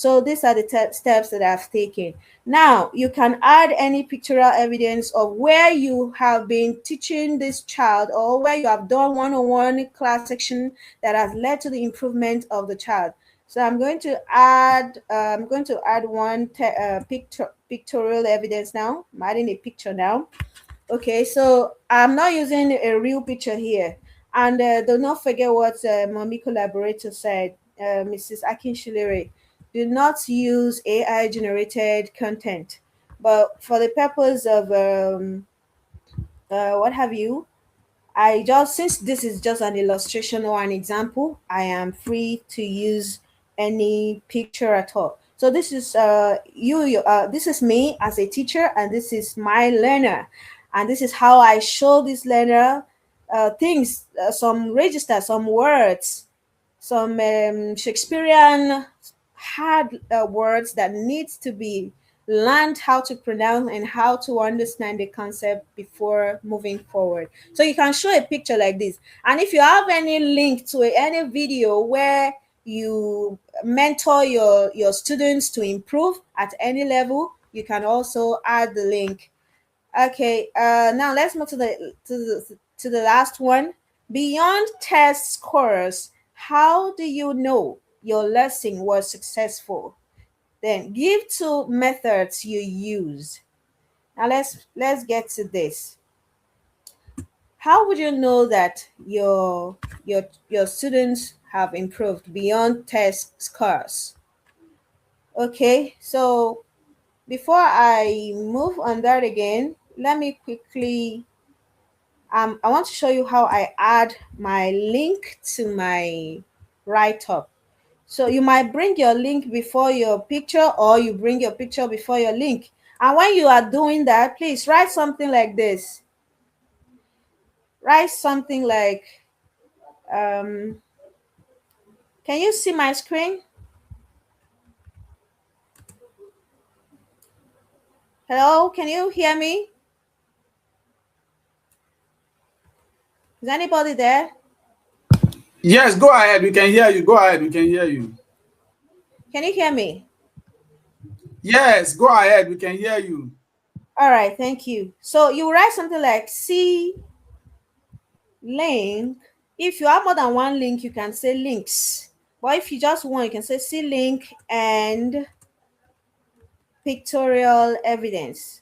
So these are the steps that I've taken. Now you can add any pictorial evidence of where you have been teaching this child, or where you have done one-on-one class section that has led to the improvement of the child. So I'm going to add one pictorial evidence now. I'm adding a picture now. Okay, so I'm not using a real picture here. And do not forget what Mommy Collaborator said, Mrs. Akinshilere. Do not use AI generated content. But for the purpose of what have you, since this is just an illustration or an example, I am free to use any picture at all. So this is this is me as a teacher, and this is my learner, and this is how I show this learner things, some register, some words, some Shakespearean hard words that needs to be learned how to pronounce and how to understand the concept before moving forward. So you can show a picture like this. And if you have any link to any video where you mentor your students to improve at any level, you can also add the link. Okay, now let's move to the last one. Beyond test scores, how do you know your lesson was successful? Then give 2 methods you use. Now let's get to this. How would you know that your students have improved beyond test scores? Okay, so before I move on that again, let me quickly I want to show you how I add my link to my write-up. So you might bring your link before your picture, or you bring your picture before your link. And when you are doing that, please write something like this. Write something like, can you see my screen? Hello, can you hear me? Is anybody there? Yes, go ahead. We can hear you. Go ahead. We can hear you. Can you hear me? Yes, go ahead. We can hear you. All right, thank you. So you write something like C link. If you have more than one link, you can say links. But if you just want, you can say C link and pictorial evidence.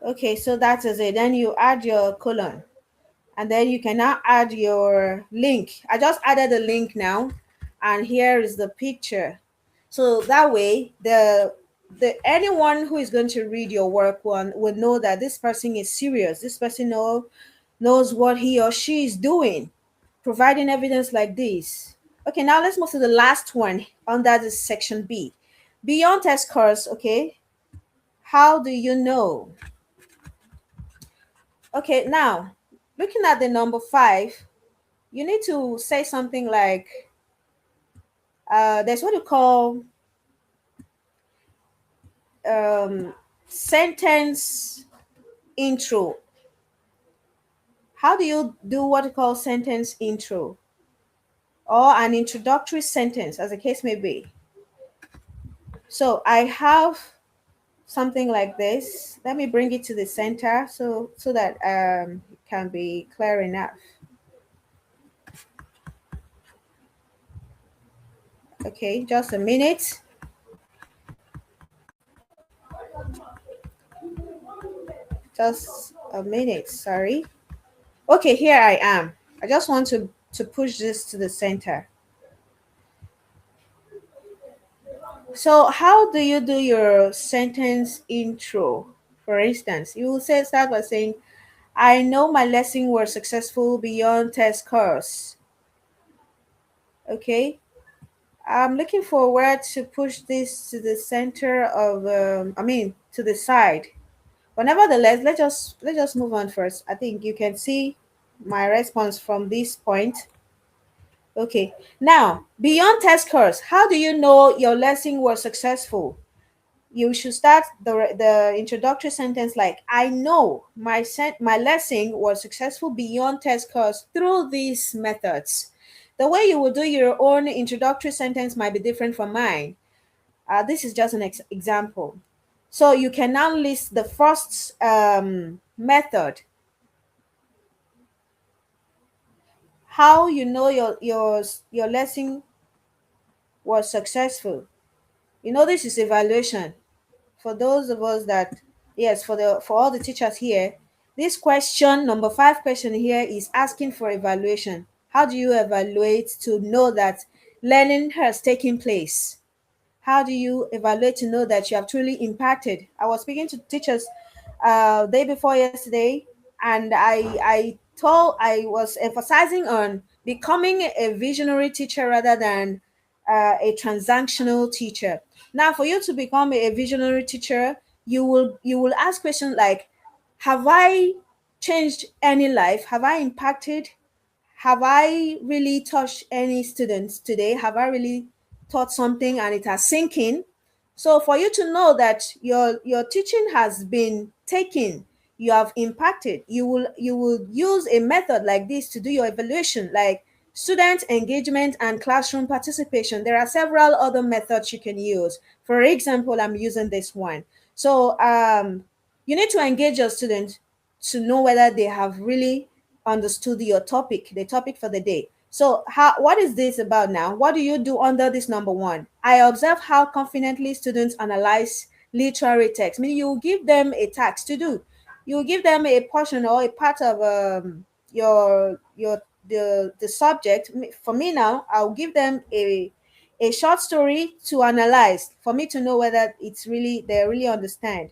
Okay, so that is it. Then you add your colon, and then you can now add your link. I just added the link now, and here is the picture. So that way, the anyone who is going to read your work will know that this person is serious. This person knows what he or she is doing, providing evidence like this. Okay, now let's move to the last one under this section B. Beyond test scores, okay? How do you know? Okay, now looking at the number 5, you need to say something like, there's what you call sentence intro. How do you do what you call sentence intro, or an introductory sentence, as the case may be? So I have something like this. Let me bring it to the center so that it can be clear enough. Okay, just a minute. Just a minute, sorry. Okay, here I am. I just want to push this to the center. So how do you do your sentence intro? For instance, you will start by saying, I know my lesson was successful beyond test scores. Okay, I'm looking for where to push this to the center of, to the side. But nevertheless, let's just move on first. I think you can see my response from this point. Okay, now beyond test scores, how do you know your lesson was successful? you should start the introductory sentence like, I know my lesson was successful beyond test scores through these methods. The way you will do your own introductory sentence might be different from mine. This is just an example. So you can now list the first method, how you know your lesson was successful. You know, this is evaluation. For those of us that, yes, for all the teachers here, this question number 5 question here is asking for evaluation. How do you evaluate to know that learning has taken place? How do you evaluate to know that you have truly impacted? I was speaking to teachers day before yesterday, and I was emphasizing on becoming a visionary teacher rather than a transactional teacher. Now, for you to become a visionary teacher, you will ask questions like, have I changed any life? Have I impacted? Have I really touched any students today? Have I really taught something and it has sink in? So for you to know that your teaching has been taken, you have impacted, you will use a method like this to do your evaluation, like student engagement and classroom participation. There are several other methods you can use. For example, I'm using this one. So you need to engage your students to know whether they have really understood your topic, the topic for the day. So, what is this about now? What do you do under this number 1? I observe how confidently students analyze literary text. Meaning, you give them a task to do. You give them a portion or a part of your the subject. For me now, I'll give them a short story to analyze for me to know whether it's really they really understand.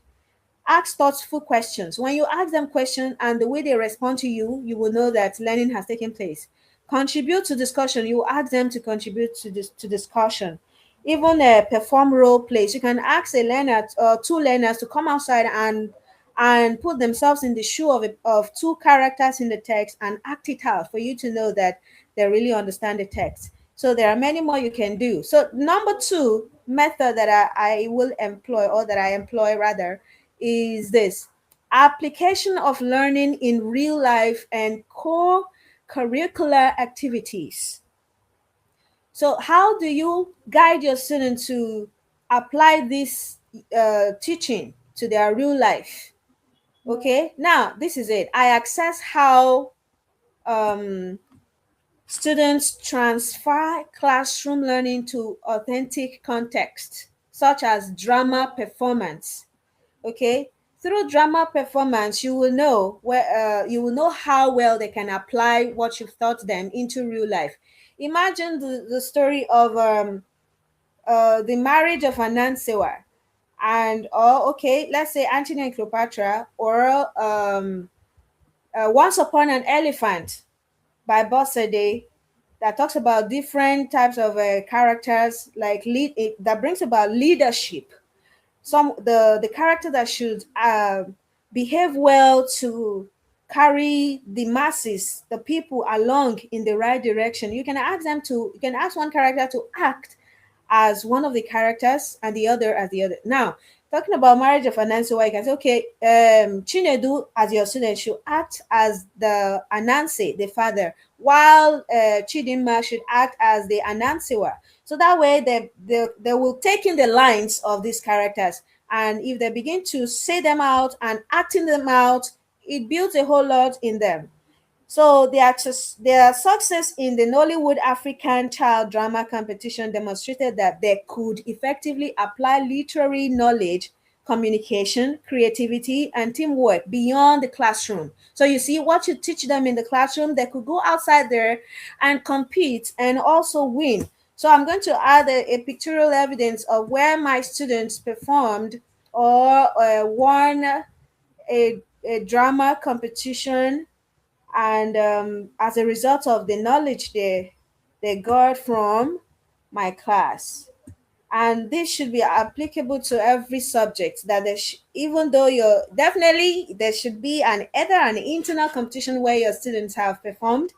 Ask thoughtful questions. When you ask them questions and the way they respond to you, you will know that learning has taken place. Contribute to discussion. You ask them to contribute to this to discussion. Even perform role plays. You can ask a learner or two learners to come outside and put themselves in the shoe of two characters in the text and act it out for you to know that they really understand the text. So there are many more you can do. So number 2 method that I will employ, or that I employ rather, is this: application of learning in real life and core curricular activities. So, how do you guide your students to apply this teaching to their real life? Okay, now this is it. I access how um, students transfer classroom learning to authentic context, such as drama performance. Okay, through drama performance you will know where you will know how well they can apply what you've taught them into real life. Imagine the story of the marriage of Anansewa, and or okay, let's say Antony and Cleopatra, or Once Upon an Elephant by Bossade, that talks about different types of characters, like that brings about leadership. The character that should behave well to carry the masses, the people along in the right direction. You can ask one character to act as one of the characters and the other as the other. Now, talking about marriage of Anansi, you can say, okay, Chinedu as your student should act as the Anansi, the father, while Chidinma should act as the Anansiwa. So that way they will take in the lines of these characters. And if they begin to say them out and acting them out, it builds a whole lot in them. So their success in the Nollywood African Child Drama Competition demonstrated that they could effectively apply literary knowledge, communication, creativity, and teamwork beyond the classroom. So you see, what you teach them in the classroom, they could go outside there and compete and also win. So I'm going to add a pictorial evidence of where my students performed or won a drama competition, and as a result of the knowledge they got from my class. And this should be applicable to every subject, that even though you're definitely, there should be an internal competition where your students have performed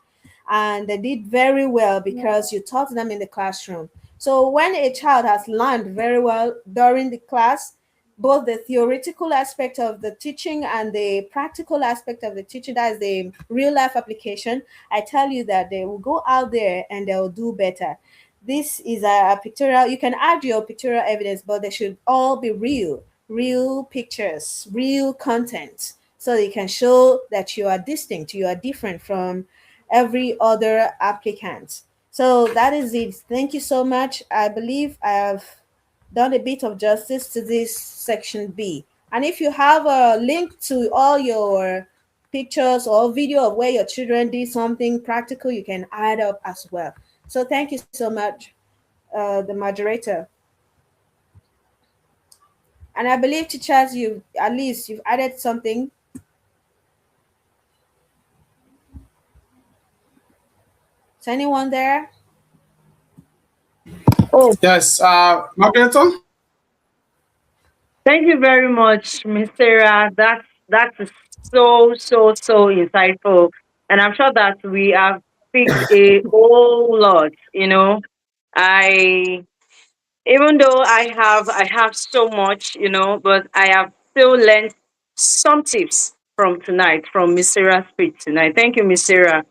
and they did very well because you taught them in the classroom. So when a child has learned very well during the class, both the theoretical aspect of the teaching and the practical aspect of the teaching, that is the real life application, I tell you that they will go out there and they'll do better. This is a pictorial, you can add your pictorial evidence, but they should all be real pictures, real content, so that you can show that you are distinct, you are different from every other applicant. So that is it. Thank you so much. I believe I have done a bit of justice to this section B. And if you have a link to all your pictures or video of where your children did something practical, you can add up as well. So thank you so much, the moderator. And I believe, teachers, you at least you've added something. Is anyone there? Oh, Yes, Margaret. thank you very much, Miss Sarah. That is so insightful, and I'm sure that we have picked a whole lot. I even though I have so much, but I have still learned some tips from tonight, from Miss Sarah's speech tonight. Thank you, Miss Sarah.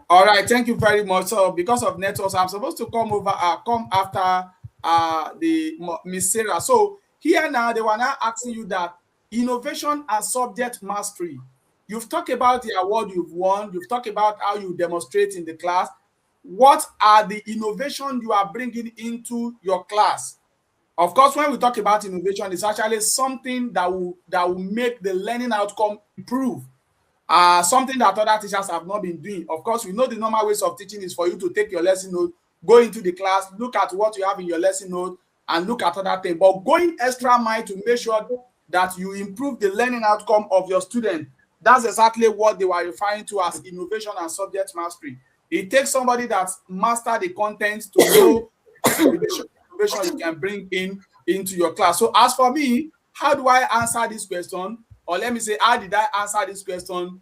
All right, thank you very much. So because of networks, I'm supposed to come after the Miss Sarah. So here now they were now asking you that innovation and subject mastery. You've talked about the award you've won. You've talked about how you demonstrate in the class. What are the innovation you are bringing into your class? Of course, when we talk about innovation, it's actually something that will make the learning outcome improve. Something that other teachers have not been doing. Of course, we know the normal ways of teaching is for you to take your lesson note, go into the class, look at what you have in your lesson note, and look at other things. But going extra mile to make sure that you improve the learning outcome of your student, that's exactly what they were referring to as innovation and subject mastery. It takes somebody that's mastered the content to know innovation you can bring into your class. So as for me, how do I answer this question? Or let me say, how did I answer this question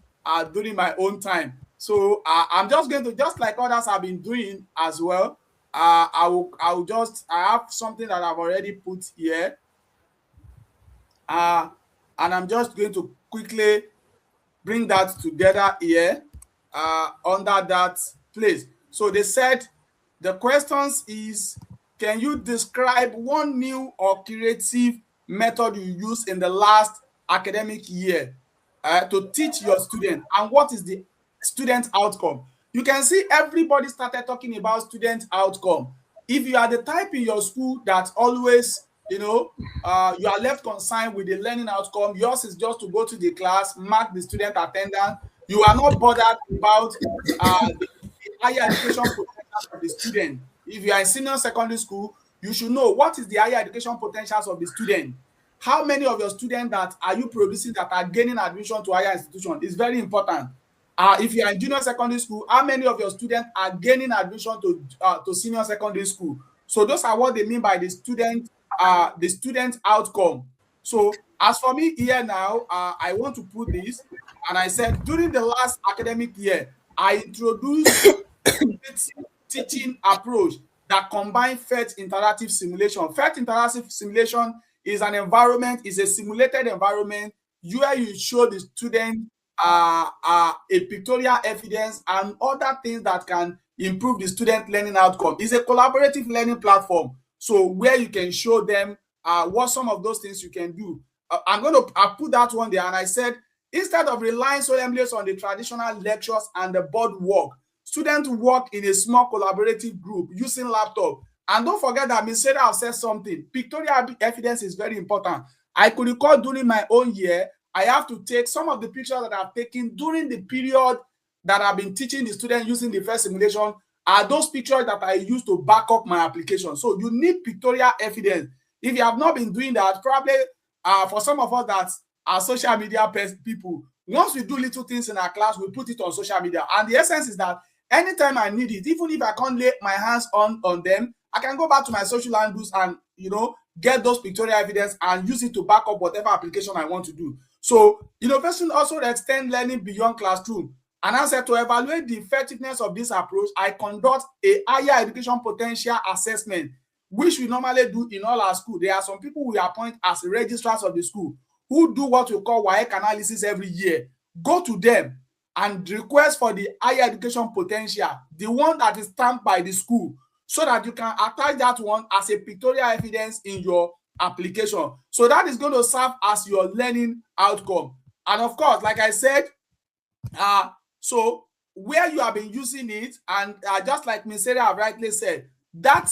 during my own time? So I'm just going to, just like others have been doing as well. I have something that I've already put here, and I'm just going to quickly bring that together here under that place. So they said the questions is, can you describe one new or creative method you used in the last academic year to teach your student, and what is the student outcome? You can see everybody started talking about student outcome. If you are the type in your school that always, you are left concerned with the learning outcome, yours is just to go to the class, mark the student attendance, you are not bothered about the higher education potential of the student. If you are in senior secondary school, you should know what is the higher education potentials of the student. How many of your students that are you producing that are gaining admission to higher institution is very important. If you are in junior secondary school, how many of your students are gaining admission to senior secondary school? So those are what they mean by the student outcome. So as for me here now, I want to put this, and I said during the last academic year, I introduced teaching approach that combine PhET interactive simulation. PhET interactive simulation is an environment, is a simulated environment where you show the student a pictorial evidence and other things that can improve the student learning outcome. It's a collaborative learning platform, so where you can show them what some of those things you can do. I put that one there, and I said instead of relying solely on the traditional lectures and the board work, students work in a small collaborative group using laptop. And don't forget that Ms. Sarah has said something. Pictorial evidence is very important. I could recall during my own year, I have to take some of the pictures that I've taken during the period that I've been teaching the students using the first simulation are those pictures that I use to back up my application. So you need pictorial evidence. If you have not been doing that, probably for some of us that are social media people, once we do little things in our class, we put it on social media. And the essence is that anytime I need it, even if I can't lay my hands on them, I can go back to my social handles and get those pictorial evidence and use it to back up whatever application I want to do. So innovation also extends learning beyond classroom. And I said to evaluate the effectiveness of this approach, I conduct a higher education potential assessment which we normally do in all our school. There are some people we appoint as registrars of the school who do what we call WAEC analysis every year. Go to them and request for the higher education potential, the one that is stamped by the school, so that you can attach that one as a pictorial evidence in your application. So that is going to serve as your learning outcome. And of course, like I said, so where you have been using it, and just like Ms. Sarah have rightly said, that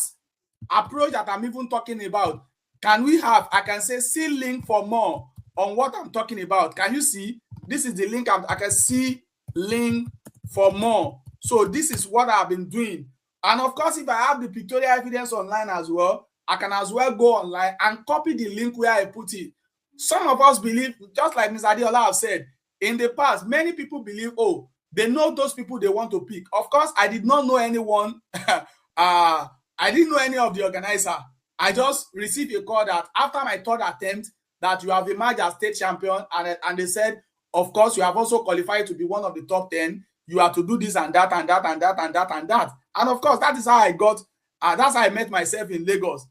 approach that I'm even talking about, can we have, I can say, see link for more on what I'm talking about. Can you see? This is the link. I can see link for more. So this is what I've been doing. And of course, if I have the pictorial evidence online as well, I can as well go online and copy the link where I put it. Some of us believe, just like Ms. Adiola have said, in the past, many people believe, oh, they know those people they want to pick. Of course, I did not know anyone. I didn't know any of the organizer. I just received a call that after my third attempt, that you have emerged as state champion, and they said, of course, you have also qualified to be one of the top 10. You have to do this and that and that and that and that and that. And of course, that is how I got, that's how I met myself in Lagos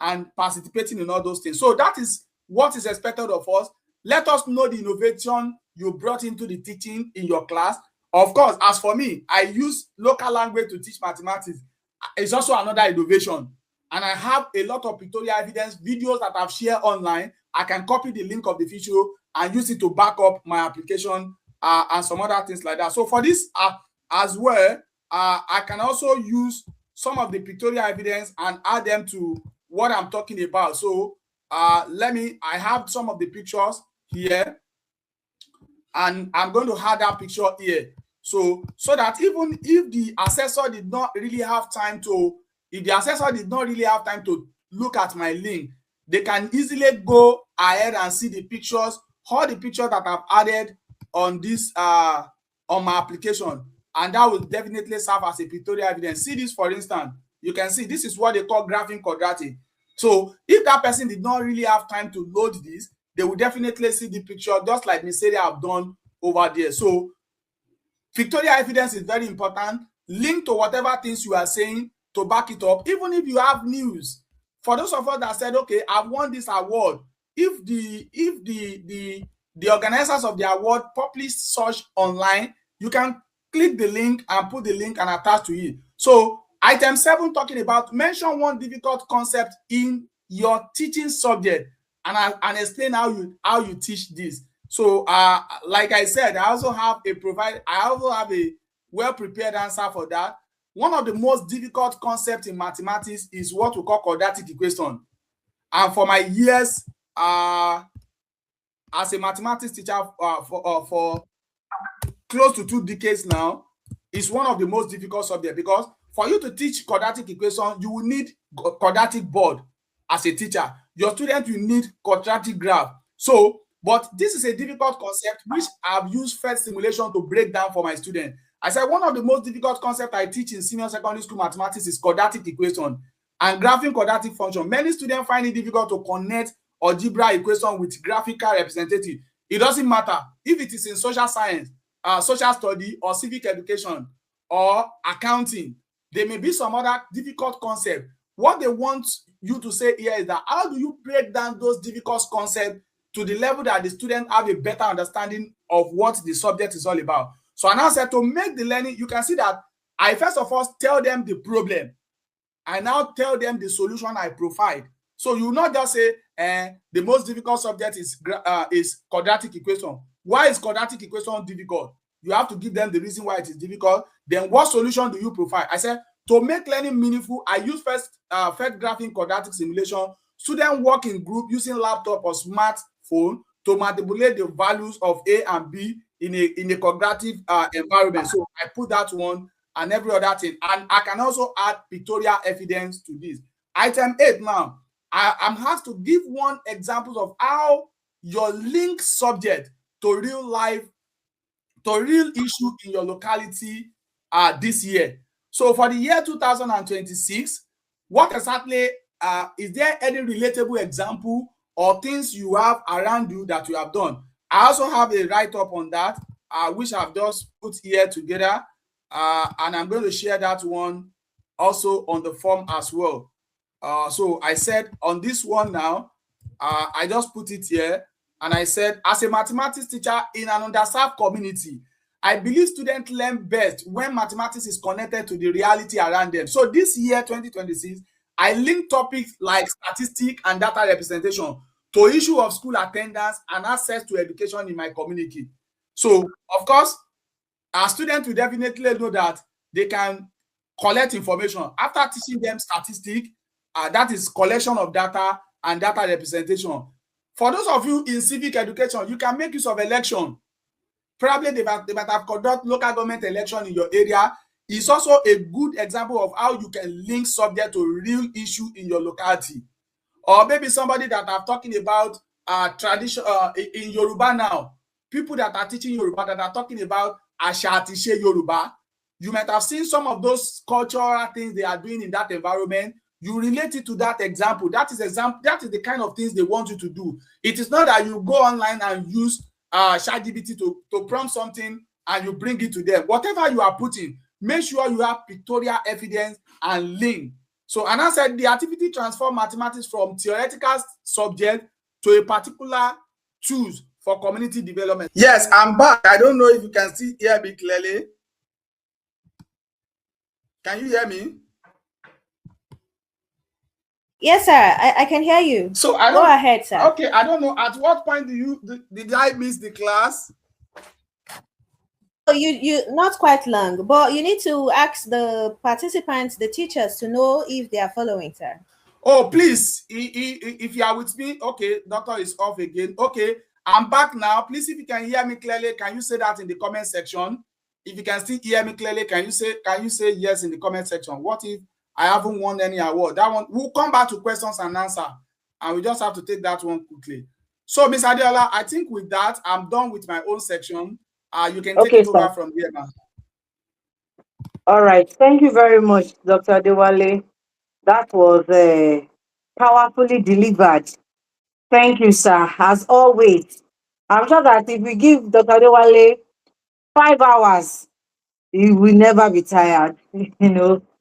and participating in all those things. So that is what is expected of us. Let us know the innovation you brought into the teaching in your class. Of course, as for me, I use local language to teach mathematics. It's also another innovation. And I have a lot of pictorial evidence, videos that I've shared online. I can copy the link of the video and use it to back up my application and some other things like that. So for this as well, I can also use some of the pictorial evidence and add them to what I'm talking about. So I have some of the pictures here, and I'm going to add that picture here. So that even if the assessor did not really have time to, look at my link, they can easily go ahead and see the pictures, all the pictures that I've added on this on my application, and that will definitely serve as a pictorial evidence. See this, for instance, you can see this is what they call graphing quadratic. So if that person did not really have time to load this, they will definitely see the picture, just like Ms. Sarah have done over there. So pictorial evidence is very important. Link to whatever things you are saying to back it up. Even if you have news, for those of us that said, okay, I've won this award, if the organizers of the award publish such online, you can click the link and put the link and attach to it. So item 7, talking about mention one difficult concept in your teaching subject, and explain how you teach this. So like I said, I also have a well-prepared answer for that. One of the most difficult concepts in mathematics is what we call quadratic equation. And for my years as a mathematics teacher for close to 2 decades now, it's one of the most difficult subjects, because for you to teach quadratic equation, you will need quadratic board as a teacher. Your student will need quadratic graph. So, but this is a difficult concept which I've used first simulation to break down for my students. I said one of the most difficult concepts I teach in senior secondary school mathematics is quadratic equation and graphing quadratic function. Many students find it difficult to connect algebra equation with graphical representative. It doesn't matter if it is in social science, social study, or civic education, or accounting. There may be some other difficult concept. What they want you to say here is that how do you break down those difficult concepts to the level that the student have a better understanding of what the subject is all about. So I now said to make the learning, you can see that I first of all tell them the problem. I now tell them the solution I provide. So you not just say the most difficult subject is quadratic equation. Why is quadratic equation difficult? You have to give them the reason why it is difficult. Then what solution do you provide? I said to make learning meaningful, I use first graphing quadratic simulation. Students work in group using laptop or smartphone to manipulate the values of A and B in a quadratic environment. So I put that one and every other thing. And I can also add pictorial evidence to this. Item 8 now, I'm asked to give one example of how your link subject to real life, to real issue in your locality this year. So for the year 2026, what exactly is there any relatable example or things you have around you that you have done? I also have a write-up on that, which I've just put here together, and I'm going to share that one also on the form as well. So I said on this one now, I just put it here, and I said, as a mathematics teacher in an underserved community, I believe students learn best when mathematics is connected to the reality around them. So this year, 2026, I link topics like statistics and data representation to issue of school attendance and access to education in my community. So, of course, our students will definitely know that they can collect information after teaching them statistics. That is collection of data and data representation. For those of you in civic education, you can make use of election. Probably they might have conduct local government election in your area. It's also a good example of how you can link subject to real issue in your locality. Or maybe somebody that are talking about tradition in Yoruba now, people that are teaching Yoruba that are talking about àṣà àti ìṣe Yoruba. You might have seen some of those cultural things they are doing in that environment. You relate it to that example. That is the kind of things they want you to do. It is not that you go online and use ChatGPT to prompt something and you bring it to them. Whatever you are putting, make sure you have pictorial evidence and link. So, and I said the activity transform mathematics from theoretical subject to a particular tools for community development. Yes, I'm back. I don't know if you can still hear me clearly. Can you hear me? Yes, sir. I can hear you. So I Go don't. ahead, sir. Okay, I don't know. At what point did I miss the class? So you not quite long, but you need to ask the participants, the teachers, to know if they are following, sir. Oh, please, if you are with me, okay, doctor is off again. Okay, I'm back now. Please, if you can hear me clearly, can you say that in the comment section? If you can still hear me clearly, can you say yes in the comment section? What if I haven't won any award? That one, we'll come back to questions and answer, and we just have to take that one quickly. So, Ms. Adiola, I think with that, I'm done with my own section. You can take Okay, it sir. over from here now. All right. Thank you very much, Dr. Adewale. That was powerfully delivered. Thank you, sir. As always, I'm sure that if we give Dr. Adewale 5 hours, he will never be tired.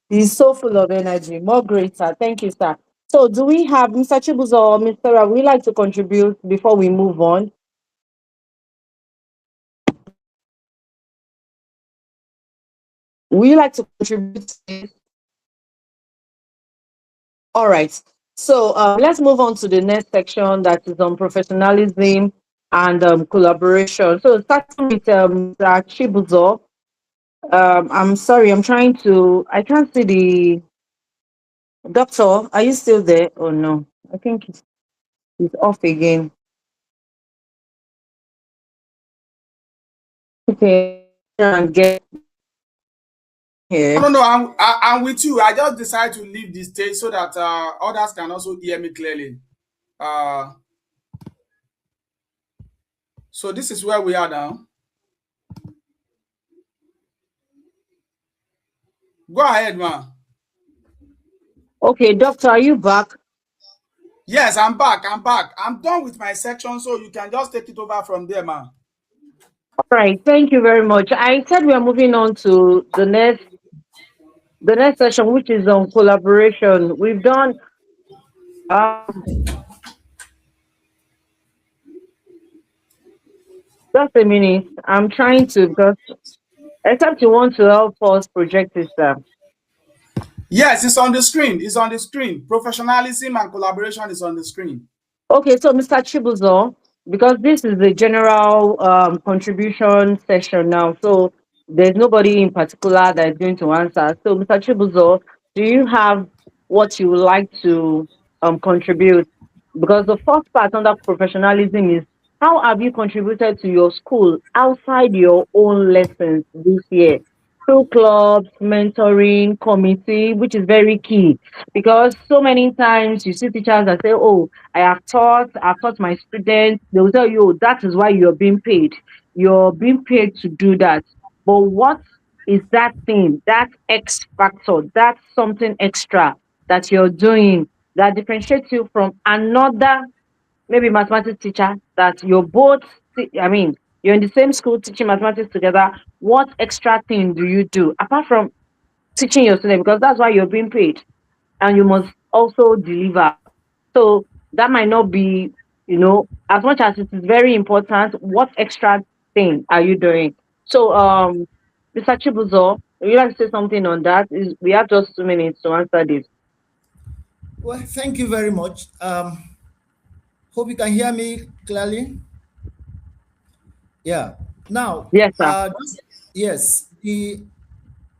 He's so full of energy. More greater. Thank you, sir. So, do we have Mr. Chibuzo or Mr. Ra? Would you like to contribute before we move on? Would you like to contribute to this? All right. So let's move on to the next section that is on professionalism and collaboration. So starting with Mr. Chibuzo. I'm sorry, I can't see the doctor. Are you still there? Oh no, I think he's off again. Okay, and get No, here. no, no. I'm with you. I just decided to leave the stage so that others can also hear me clearly. Uh, so this is where we are now. Go ahead, man. Okay, doctor, are you back? Yes, I'm back. I'm back. I'm done with my section, so you can just take it over from there, man. All right, thank you very much. I said we are moving on to the next session, which is on collaboration. We've done just a minute. I'm trying to, because except you want to help us project this. Yes, it's on the screen. It's on the screen. Professionalism and collaboration is on the screen. Okay, so Mr. Chibuzo, because this is the general contribution session now, so there's nobody in particular that is going to answer. So, Mr. Chibuzo, do you have what you would like to contribute? Because the first part under professionalism is how have you contributed to your school outside your own lessons this year? Through clubs, mentoring, committee, which is very key because so many times you see teachers that say, "Oh, I've taught my students." They will tell you, "Oh, that is why you're being paid. You're being paid to do that." But what is that thing, that X factor, that something extra that you're doing that differentiates you from another maybe mathematics teacher that you're both, I mean, you're in the same school teaching mathematics together. What extra thing do you do apart from teaching your students? Because that's why you're being paid and you must also deliver. So that might not be, as much as it is very important, what extra thing are you doing? So, Mr. Chibuzo, would you like to say something on that? We have just 2 minutes to answer this. Well, thank you very much. Hope you can hear me clearly. Yeah. Now, Yes, sir. yes, the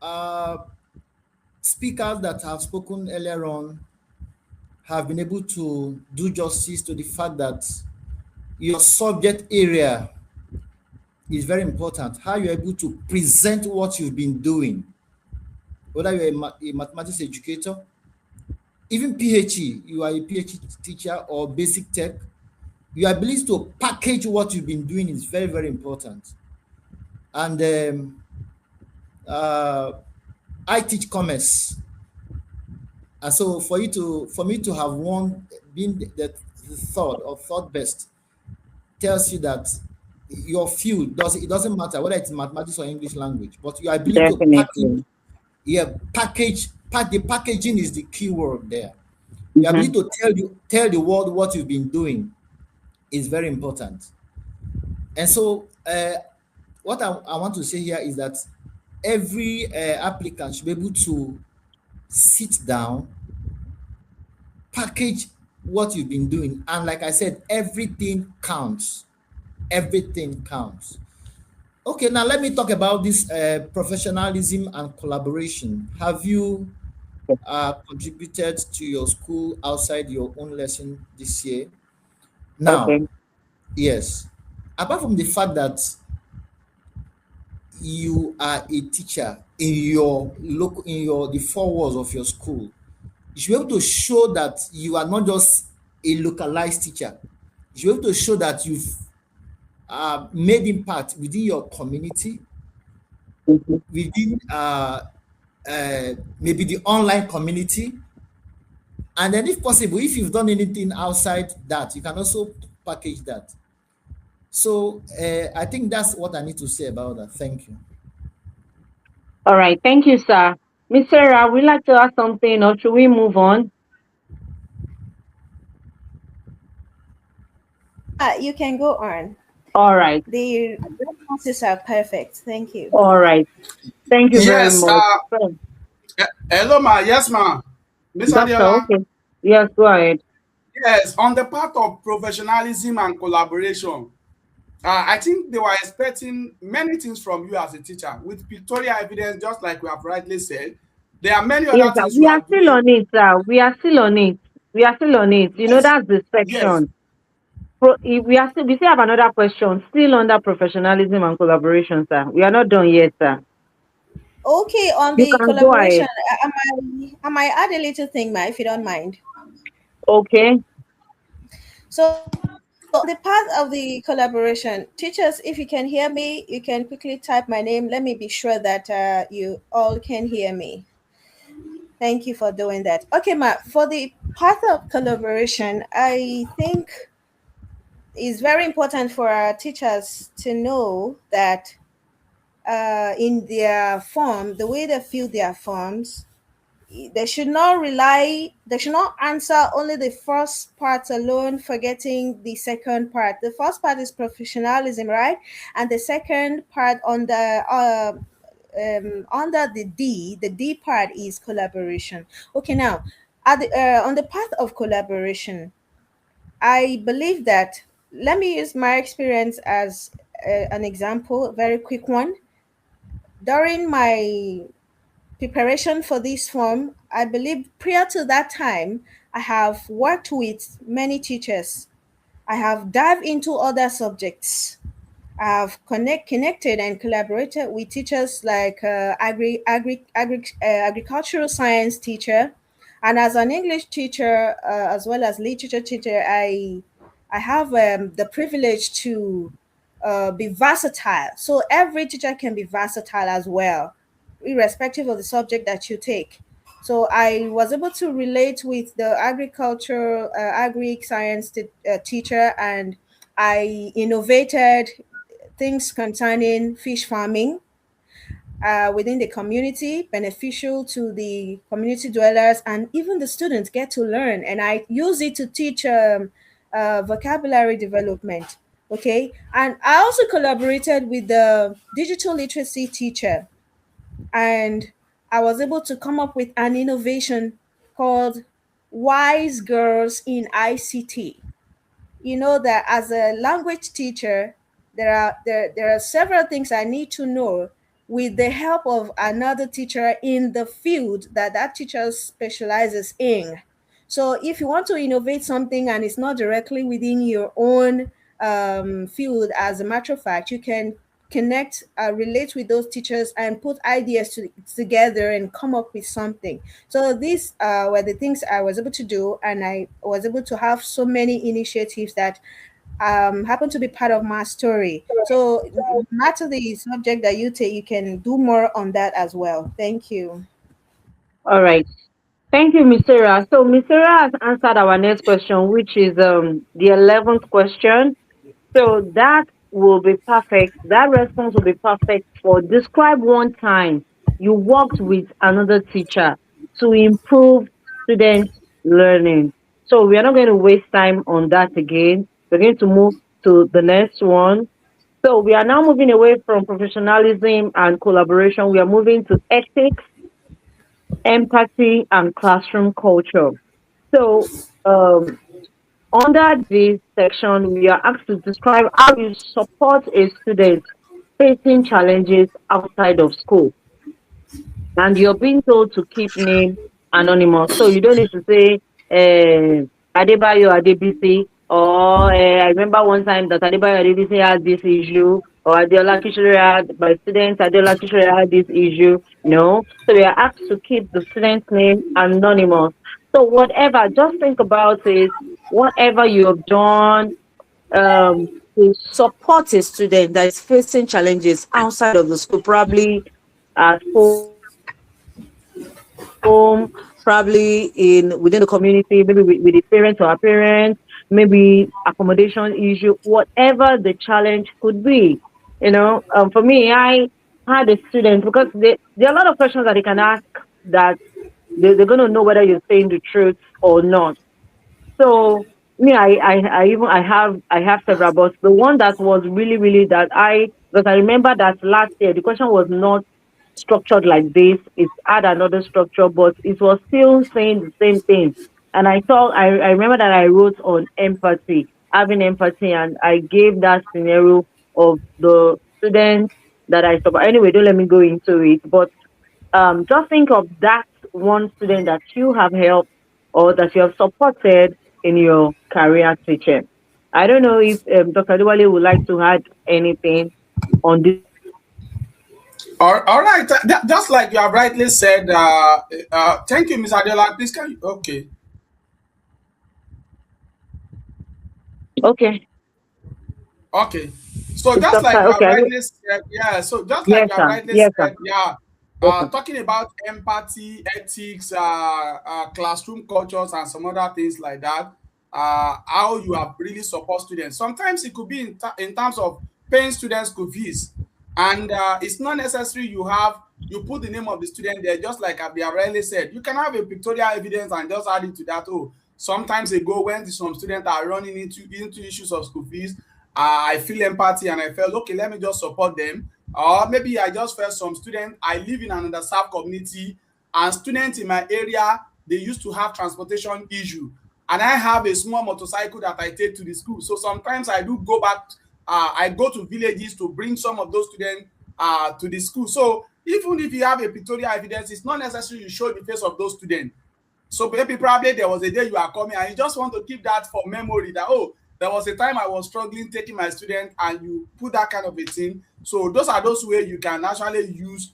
uh, speakers that have spoken earlier on have been able to do justice to the fact that your subject area is very important. How you're able to present what you've been doing, whether you're a mathematics educator, even PhD, you are a PhD teacher or basic tech, your ability to package what you've been doing is very, very important. And uh, I teach commerce, and so for me to have won, being the third or third best, tells you that your field it doesn't matter whether it's mathematics or English language, but your ability to package, Definitely. yeah, the packaging is the key word there. Your ability Mm-hmm. to tell the world what you've been doing is very important. And so, what I want to say here is that every applicant should be able to sit down, package what you've been doing, and like I said, everything counts. Everything counts. Okay, now let me talk about this professionalism and collaboration. Have you contributed to your school outside your own lesson this year? Now, Okay. yes. Apart from the fact that you are a teacher in your local, in your the four walls of your school, you should be able to show that you are not just a localized teacher. You should be able to show that you've made impact within your community, Mhm. within maybe the online community, and then if possible, if you've done anything outside that, you can also package that. So I think that's what I need to say about that. Thank you. All right. Thank you, sir. Miss Sarah, would you like to ask something or should we move on? You can go on. All right. The responses are perfect. Thank you. All right. Thank you very Yes, much. So, hello, ma. Yes, ma. Miss doctor, Adiola. okay. Yes, go ahead. Yes, on the part of professionalism and collaboration, I think they were expecting many things from you as a teacher with pictorial evidence, just like we have rightly said. There are many Yes, other sir. things We you are are still doing. on it, sir. We are still on it. We are still on it. Yes, That's the yes. section. We still have another question still under professionalism and collaboration, sir. We are not done yet, sir. Okay, on You the can go collaboration, ahead. am I add a little thing, ma, if you don't mind? Okay. So on the part of the collaboration, teachers, if you can hear me, you can quickly type my name. Let me be sure that you all can hear me. Thank you for doing that. Okay, ma, for the part of collaboration, I think it's very important for our teachers to know that in their form, the way they fill their forms, they should not answer only the first part alone, forgetting the second part. The first part is professionalism, right? And the second part under the D part is collaboration. Okay, now on the path of collaboration, I believe that, let me use my experience as an example, a very quick one. During my preparation for this form, I believe prior to that time, I have worked with many teachers. I have dived into other subjects. I have connected and collaborated with teachers like agricultural science teacher, and as an English teacher as well as literature teacher, I have the privilege to be versatile. So every teacher can be versatile as well, irrespective of the subject that you take. So I was able to relate with the agriculture, agri science teacher, and I innovated things concerning fish farming. within the community, beneficial to the community dwellers, and even the students get to learn. And I use it to teach vocabulary development. Okay. And I also collaborated with the digital literacy teacher, and I was able to come up with an innovation called Wise Girls in ICT. You know that as a language teacher, there are several things I need to know with the help of another teacher in the field that that teacher specializes in. So if you want to innovate something and it's not directly within your own field, as a matter of fact, you can connect, relate with those teachers and put ideas together and come up with something. So these were the things I was able to do, and I was able to have so many initiatives that happen to be part of my story. So no matter the subject that you take, you can do more on that as well. Thank you. All right. Thank you, Miss Sarah. So Miss Sarah has answered our next question, which is the 11th question. So that will be perfect. That response will be perfect for describe one time you worked with another teacher to improve student learning. So we are not going to waste time on that again. We're going to move to the next one. So we are now moving away from professionalism and collaboration. We are moving to ethics, empathy, and classroom culture. So under this section, we are asked to describe how you support a student facing challenges outside of school. And you're being told to keep name anonymous. So you don't need to say Adebayo Adebisi, or I remember one time that Adebayo Adebisi had this issue, or Adeola Kishore had, my student Adeola Kishore had this issue. No. So we are asked to keep the student's name anonymous. So whatever, just think about it, whatever you have done to support a student that is facing challenges outside of the school, probably at home, probably in within the community, maybe with the parents or our parents, maybe accommodation issue, whatever the challenge could be. For me, I had a student because there are a lot of questions that they can ask that they're going to know whether you're saying the truth or not. So me, I have several, but the one that was really that because I remember that last year the question was not structured like this. It had another structure, but it was still saying the same thing. And I remember that I wrote on empathy, having empathy, and I gave that scenario of the student that I support. Anyway, don't let me go into it, but just think of that one student that you have helped or that you have supported in your career teaching. I don't know if Dr. Duwale would like to add anything on this section. All right. Just like you have rightly said, thank you, Ms. Adela. Please, can you? Okay. Okay, Okay. So it's just like Dr. you have Okay, rightly said, yeah. So just like yes, you have sir. rightly Yes, sir. said, yeah. Yes, sir. Talking about empathy, ethics, classroom cultures, and some other things like that. How you have really support students. Sometimes it could be in terms of paying students school fees, and it's not necessary you put the name of the student there. Just like we have rightly said, you can have a pictorial evidence and just add it to that. Oh, sometimes ago when some students are running into issues of school fees, I feel empathy and I felt okay, let me just support them. Or maybe I just felt some students, I live in an underserved community, and students in my area, they used to have transportation issue, and I have a small motorcycle that I take to the school. So sometimes I do go back, I go to villages to bring some of those students to the school. So even if you have a pictorial evidence, it's not necessary you show the face of those students. So maybe probably there was a day you are coming and you just want to keep that for memory that, oh, there was a time I was struggling taking my student, and you put that kind of a thing. So those are those ways you can actually use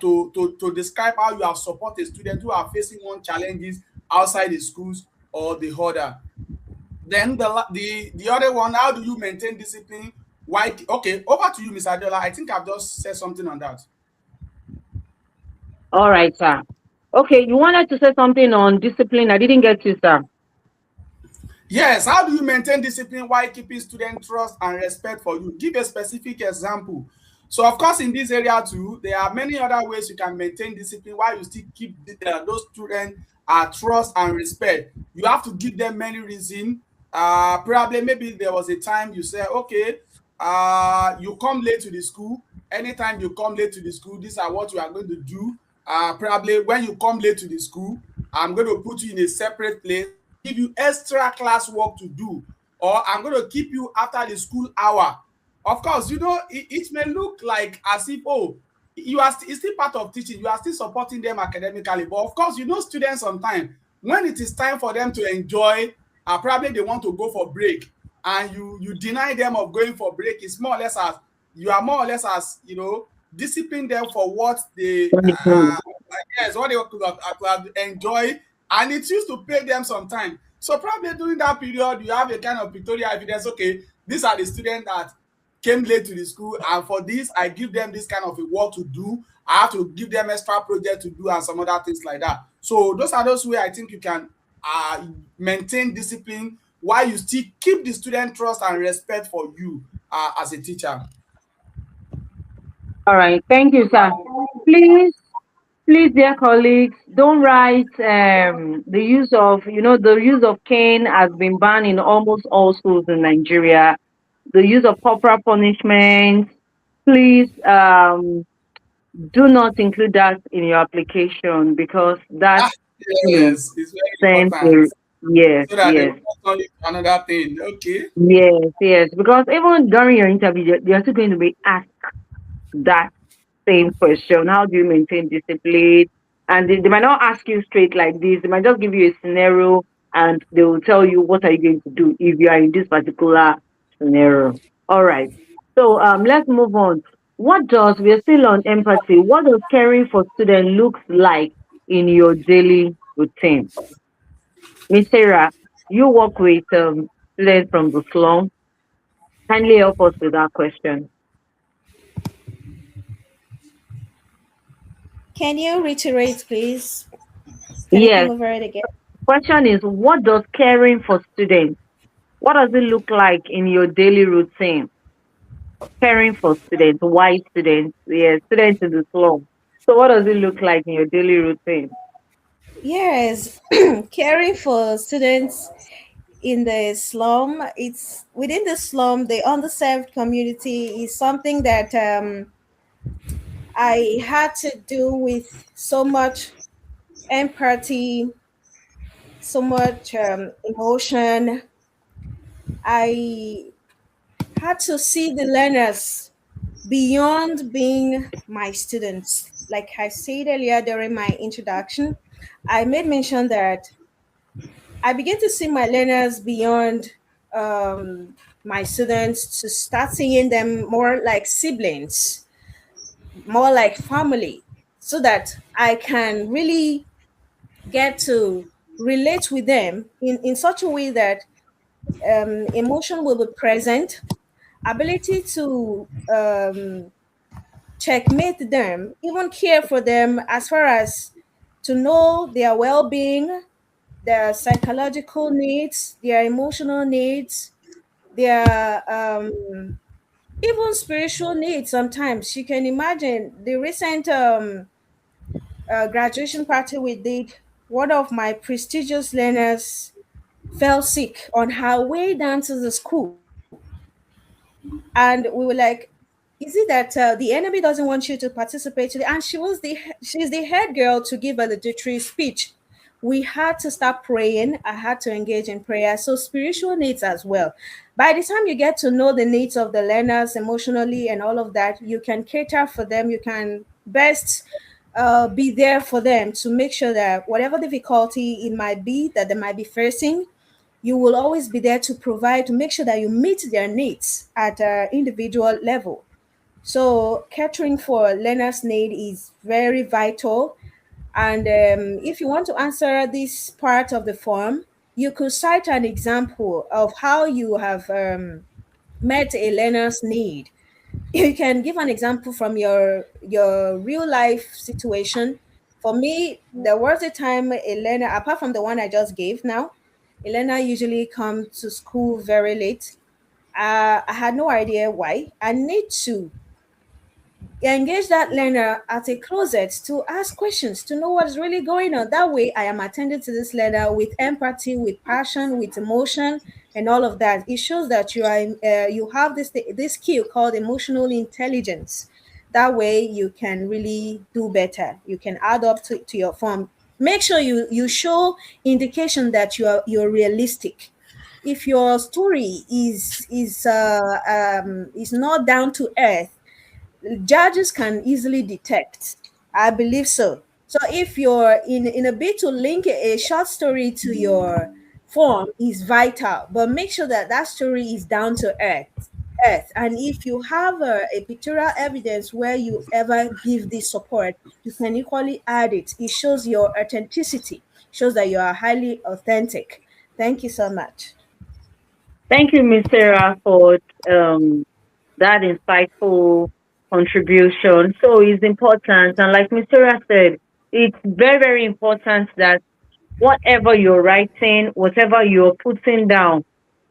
to describe how you have supported students who are facing one challenges outside the schools or the other. Then the other one, how do you maintain discipline? Why? Okay, over to you, Ms. Adela. I think I've just said something on that. All right, sir. Okay, you wanted to say something on discipline. I didn't get you, sir. Yes, how do you maintain discipline while keeping student trust and respect for you? Give a specific example. So of course, in this area too, there are many other ways you can maintain discipline while you still keep those students trust and respect. You have to give them many reasons. Probably maybe there was a time you say, okay, you come late to the school. Anytime you come late to the school, these are what you are going to do. Probably when you come late to the school, I'm going to put you in a separate place and give you extra class work to do, or I'm going to keep you after the school hour. Of course, it may look like as if, oh, it's still part of teaching, you are still supporting them academically, but of course, students sometimes, when it is time for them to enjoy, probably they want to go for break, and you deny them of going for break. It's more or less as you are more or less as discipline them for what they yes, what they could enjoy, and it used to pay them some time. So probably during that period, you have a kind of pictorial evidence. Okay, these are the students that came late to the school, and for this I give them this kind of a work to do. I have to give them extra project to do and some other things like that. So those are those ways I think you can maintain discipline while you still keep the student trust and respect for you as a teacher. All right. Thank you, sir. Please, please, dear colleagues, don't write the use of cane has been banned in almost all schools in Nigeria. The use of corporal punishment. Please do not include that in your application because that, Ah, you know, yes, it's very sends important, a yes, so that they yes. will not turn it to another thing. Okay. Yes, yes, because even during your interview, you're still going to be asked that same question. How do you maintain discipline? And they might not ask you straight like this. They might just give you a scenario and they will tell you what are you going to do if you are in this particular scenario. All right. So let's move on. We're still on empathy. What does caring for students looks like in your daily routine? Miss Sarah, you work with students from the slum. Kindly help us with that question. Can you reiterate, please? Can you come Yes. over it again? Question is, what does caring for students, what does it look like in your daily routine? Caring for students, why students? Yes, students in the slum. So what does it look like in your daily routine? Yes, caring for students in the slum. It's within the slum, the underserved community is something that I had to do with so much empathy, so much emotion. I had to see the learners beyond being my students. Like I said earlier during my introduction, I made mention that I began to see my learners beyond my students, to start seeing them more like siblings, more like family, so that I can really get to relate with them in such a way that emotion will be present, ability to checkmate them, even care for them as far as to know their well being, their psychological needs, their emotional needs, their even spiritual needs. Sometimes you can imagine the recent graduation party we did. One of my prestigious learners fell sick on her way down to the school, and we were like, is it that the enemy doesn't want you to participate today? And she's the head girl to give a valedictory speech. We had to start praying. I had to engage in prayer. So spiritual needs as well. By the time you get to know the needs of the learners emotionally and all of that, you can cater for them. You can best be there for them to make sure that whatever difficulty it might be that they might be facing, you will always be there to provide, to make sure that you meet their needs at an individual level. So catering for learners' need is very vital. And if you want to answer this part of the form, you could cite an example of how you have met a learner's need. You can give an example from your real life situation. For me, there was a time a learner, apart from the one I just gave now, a learner usually come to school very late. I had no idea why. I need to engage that learner at a closet to ask questions to know what's really going on. That way, I am attending to this learner with empathy, with passion, with emotion, and all of that. It shows that you have this skill called emotional intelligence. That way, you can really do better. You can add up to your form. Make sure you show indication that you're realistic. If your story is not down to earth, judges can easily detect. I believe so. So if you're in a bit to link a short story to your form is vital, but make sure that that story is down to earth. And if you have a pictorial evidence where you ever give this support, you can equally add it. It shows your authenticity, shows that you are highly authentic. Thank you so much. Thank you, Miss Sarah, for um, that insightful contribution. So it's important, and like Miss Sarah said, it's very, very important that whatever you're writing, whatever you're putting down,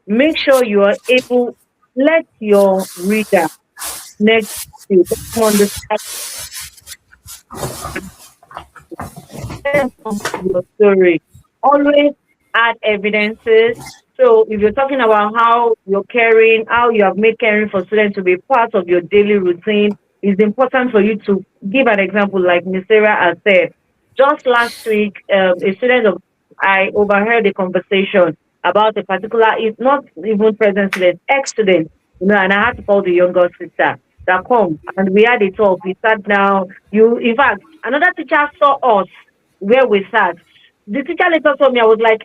make sure you are able, let your reader next to you let them understand, let them come to your story. Always add evidences. So if you're talking about how you're caring, how you have made caring for students to be part of your daily routine, it's important for you to give an example, like Ms. Sarah has said. Just last week, a student of I overheard a conversation about a particular, it's not even present student, ex-student, and I had to call the younger sister that come and we had a talk. We sat down. In fact, another teacher saw us where we sat. The teacher later told me, I was like,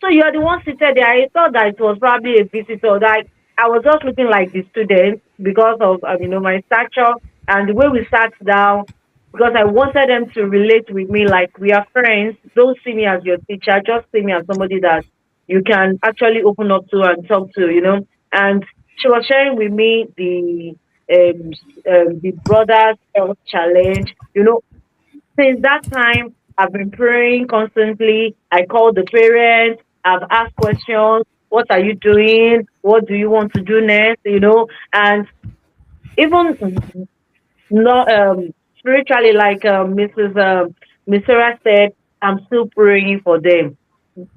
so you're the one seated there. I thought that it was probably a visitor. That I was just looking like the student because of my stature and the way we sat down. Because I wanted them to relate with me like we are friends. Don't see me as your teacher. Just see me as somebody that you can actually open up to and talk to. And she was sharing with me the brothers health challenge. Since that time, I've been praying constantly. I call the parents. I've asked questions. What are you doing? What do you want to do next? And even not spiritually, like Miss Sarah said, I'm still praying for them.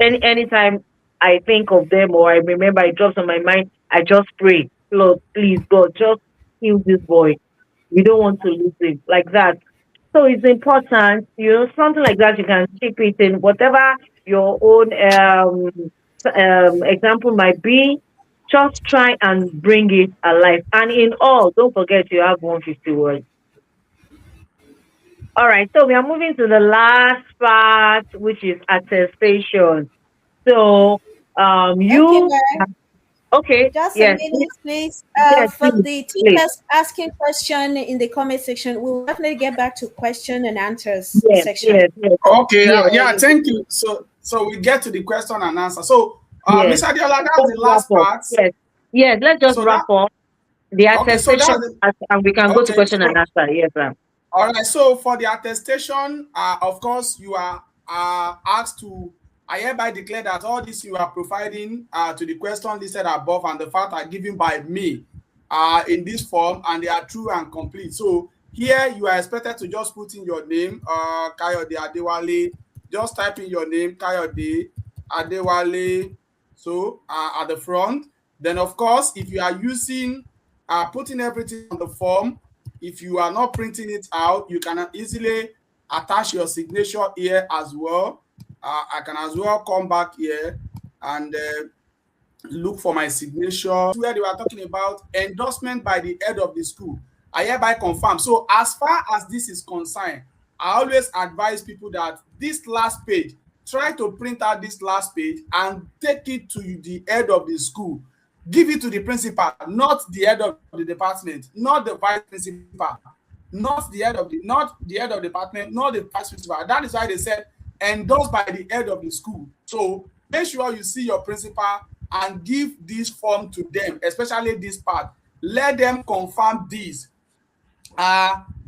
Anytime I think of them or I remember it drops on my mind, I just pray, Lord, please, God, just heal this boy. We don't want to lose him like that. So it's important, something like that. You can keep it in whatever your own example might be. Just try and bring it alive. And in all, don't forget you have 150 words. All right. So we are moving to the last part, which is attestation. So Okay, you bye. okay? Just a Yes, minute, please. yes, For please, the please. teachers asking question in the comment section, we'll definitely get back to question and answers Yes, section. yes, yes, Okay, yes, yeah, thank you. So we get to the question and answer. So, yes. Miss Adiola, that's Let's the wrap last up. part. Yes, yes. Let's just So that wrap up the okay, so attestation, that's the and we can go to okay. question and So answer. Yes, ma'am. all right. So for the attestation, of course, you are asked to. I hereby declare that all this you are providing to the question listed above and the fact are given by me in this form and they are true and complete. So here you are expected to just put in your name, Kayode Adewale. Just type in your name, Kayode Adewale. So at the front. Then of course, if you are using putting everything on the form, if you are not printing it out, you can easily attach your signature here as well. I can as well come back here and look for my signature where they were talking about endorsement by the head of the school. I hereby confirm. So as far as this is concerned, I always advise people that this last page, try to print out this last page and take it to the head of the school. Give it to the principal, not the head of the department, not the vice principal, not the head of the department, not the vice principal. That is why they said endorsed by the head of the school. So make sure you see your principal and give this form to them, especially this part. Let them confirm this.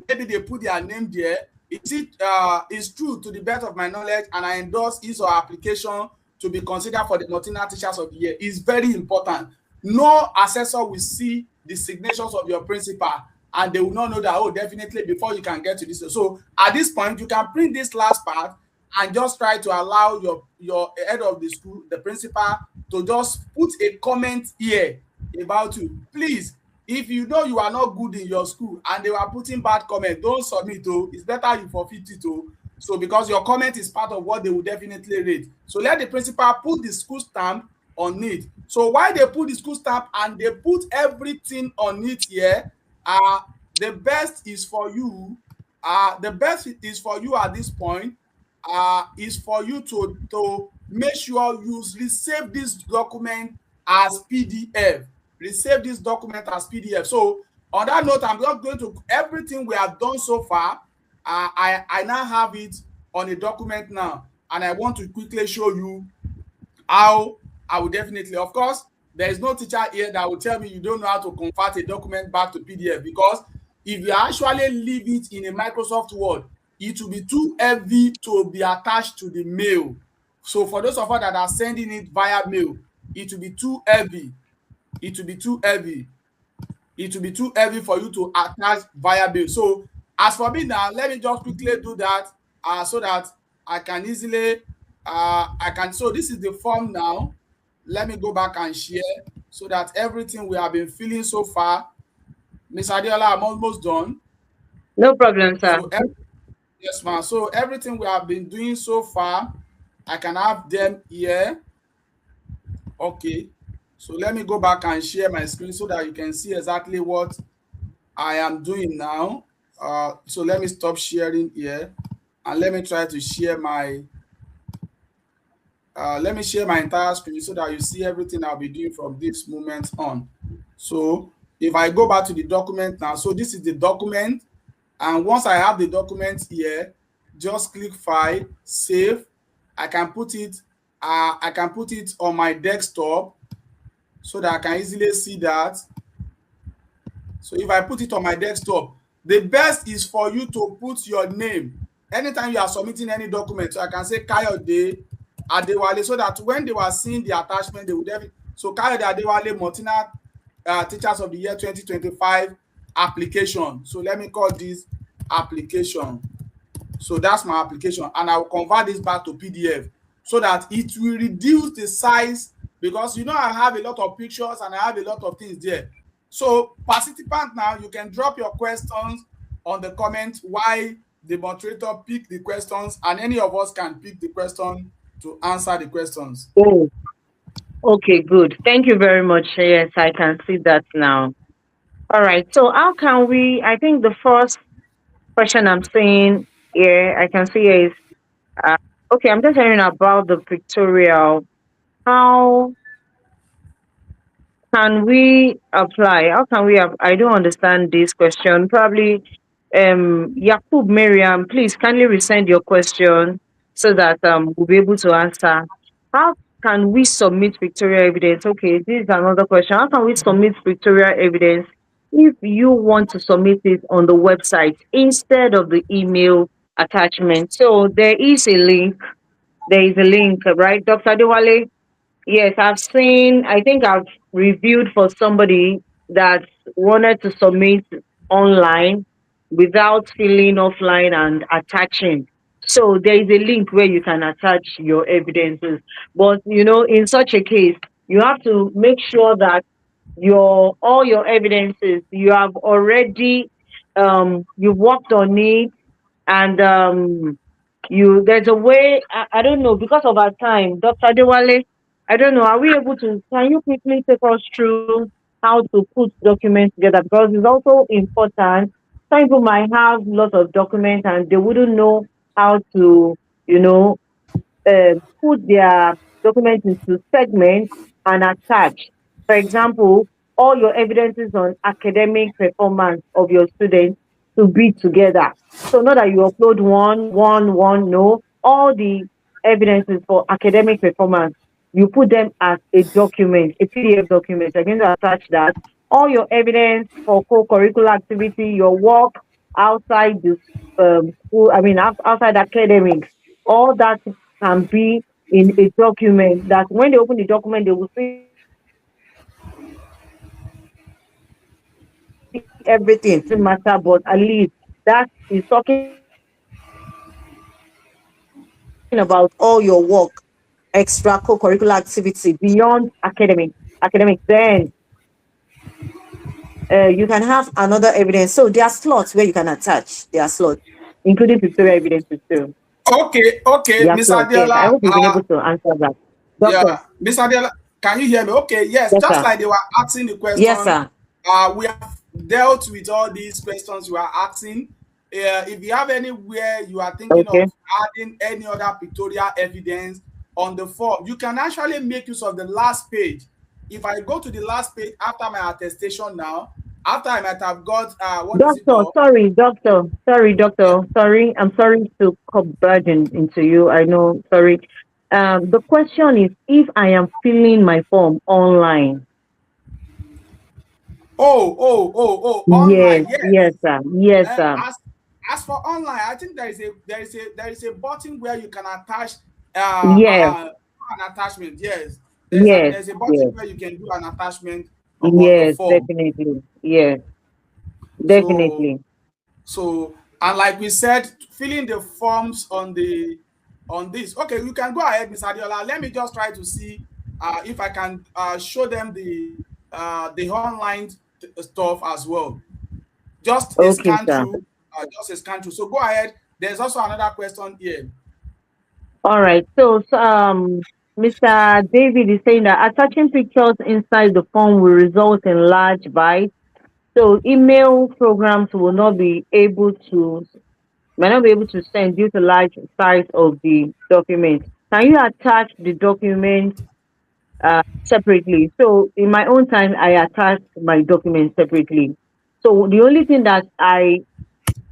Maybe they put their name there. It's true to the best of my knowledge, and I endorse his or application to be considered for the Maltina Teachers of the Year. It's very important. No assessor will see the signatures of your principal and they will not know that, oh, definitely before you can get to this. So at this point, you can print this last part and just try to allow your head of the school, the principal, to just put a comment here about you. Please, if you know you are not good in your school and they were putting bad comment, don't submit. Oh, it's better you forfeit it. Oh, so because your comment is part of what they will definitely rate. So let the principal put the school stamp on it. So why they put the school stamp and they put everything on it here, the best is for you. The best is for you at this point. Is for you to make sure you receive this document as PDF. Receive this document as PDF. So on that note, I'm just going to everything we have done so far. I now have it on a document now, and I want to quickly show you how I will definitely, of course, there is no teacher here that will tell me you don't know how to convert a document back to PDF, because if you actually leave it in a Microsoft Word, it will be too heavy to be attached to the mail. So for those of us that are sending it via mail, it will be too heavy. It will be too heavy. It will be too heavy for you to attach via mail. So as for me now, let me just quickly do that so that I can easily so this is the form now. Let me go back and share so that everything we have been filling so far. Miss Adiola, I'm almost done. No problem, sir. So yes, ma'am. So everything we have been doing so far, I can have them here. Okay. So let me go back and share my screen so that you can see exactly what I am doing now. So let me stop sharing here and let me try to share my let me share my entire screen so that you see everything I'll be doing from this moment on. So if I go back to the document now, so this is the document, and once I have the document here, just click File, Save. I can put it on my desktop so that I can easily see that. So if I put it on my desktop, the best is for you to put your name anytime you are submitting any document. So I can say Kayode Adewale, so that when they were seeing the attachment, they would have it. So Kayode Adewale, Maltina Teachers of the Year 2025 application. So let me call this application. So that's my application, and I will convert this back to PDF so that it will reduce the size, because you know I have a lot of pictures and I have a lot of things there. So participant, now you can drop your questions on the comment while the moderator pick the questions, and any of us can pick the question to answer the questions. Oh, okay, good. Thank you very much. Yes, I can see that now. All right. So how can we? I think the first question I'm seeing here, I can see is, uh, okay, I'm just hearing about the pictorial. How can we apply? How can we? I don't understand this question. Probably, Yakub Miriam, please kindly resend your question so that we'll be able to answer. How can we submit pictorial evidence? Okay, this is another question. How can we submit pictorial evidence if you want to submit it on the website instead of the email attachment? So there is a link. There is a link, right, Dr. Dewale? Yes, I've seen, I think I've reviewed for somebody that wanted to submit online without filling offline and attaching. So there is a link where you can attach your evidences. But in such a case, you have to make sure that all your evidences you have already you've worked on it, and there's a way. I don't know, because of our time, Dr. Dewale, I don't know, are we able to, can you quickly take us through how to put documents together? Because it's also important. Some people might have lots of documents and they wouldn't know how to, you know, put their documents into segments and attach. For example, all your evidences on academic performance of your students to be together. So not that you upload one, no. All the evidences for academic performance, you put them as a document, a PDF document. You're going to attach that. All your evidence for co-curricular activity, your work outside the school, outside academics, all that can be in a document, that when they open the document, they will see all your evidences. everything to matter, but at least that is talking about all your work, extra co-curricular activity beyond academics. Then you can have another evidence. So there are slots where you can attach. There are slots, including pictorial evidences too. Okay, okay, There are Miss slots. Yes, I Adela. hope you've been able to answer that. Yeah, Doctor, Miss Adela, can you hear me? Okay, yes, yes, just sir. like they were asking the Yes, question, sir. we have dealt with all these questions you are asking. If you have anywhere you are thinking Okay. of adding any other pictorial evidence on the form, you can actually make use of the last page. If I go to the last page after my attestation now, after I might have got what is it Doctor, called? sorry, doctor, sorry, Yeah. doctor, sorry. I'm sorry to come burden into you. I know, sorry. The question is if I am filling my form online. Online, Yes, yes, yes. sir. Yes, Uh, sir. as as for online, I think there is a button where you can attach Yes, an attachment. Yes, yes, there's a button yes, where you can do an attachment on the yes, form. definitely. Yes, So definitely. and like we said, filling the forms on this. Okay, you can go ahead, Miss Adiola. Let me just try to see if I can show them the online stuff as well. Just a Okay, scan sir. through, just a scan through. So go ahead. There's also another question here. All right. So, Mr. David is saying that attaching pictures inside the form will result in large bytes. So email programs will not be able to might not be able to send due to large size of the document. Can you attach the document separately? So in my own time, I attach my document separately. So the only thing that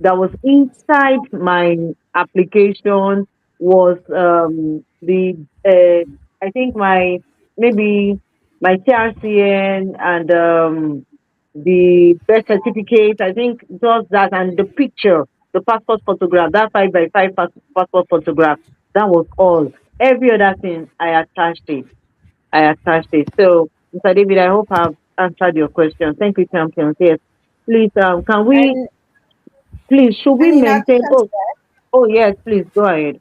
was inside my application was the I think my maybe my TRCN and the birth certificate. I think just that and the picture, the passport photograph, that 5 by 5 passport photograph. That was all. Every other thing I attached it. I attached it. So, Mr. David, I hope I've answered your question. Thank you, champions. Yes, please. Can we And please should we and maintain? Oh yes, please go ahead.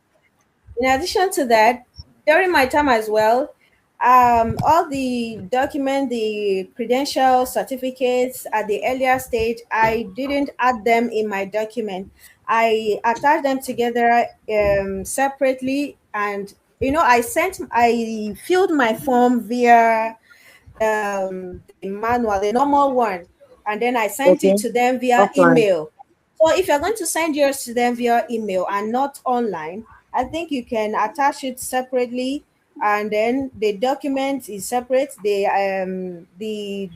in addition to that, during my time as well, all the document, the credentials, certificates at the earlier stage, I didn't add them in my document. I attached them together separately, and I filled my form via the manual, the normal one, and then I sent it Okay, to them via offline. email. So if you're going to send yours to them via email and not online, I think you can attach it separately, and then the document is separate. The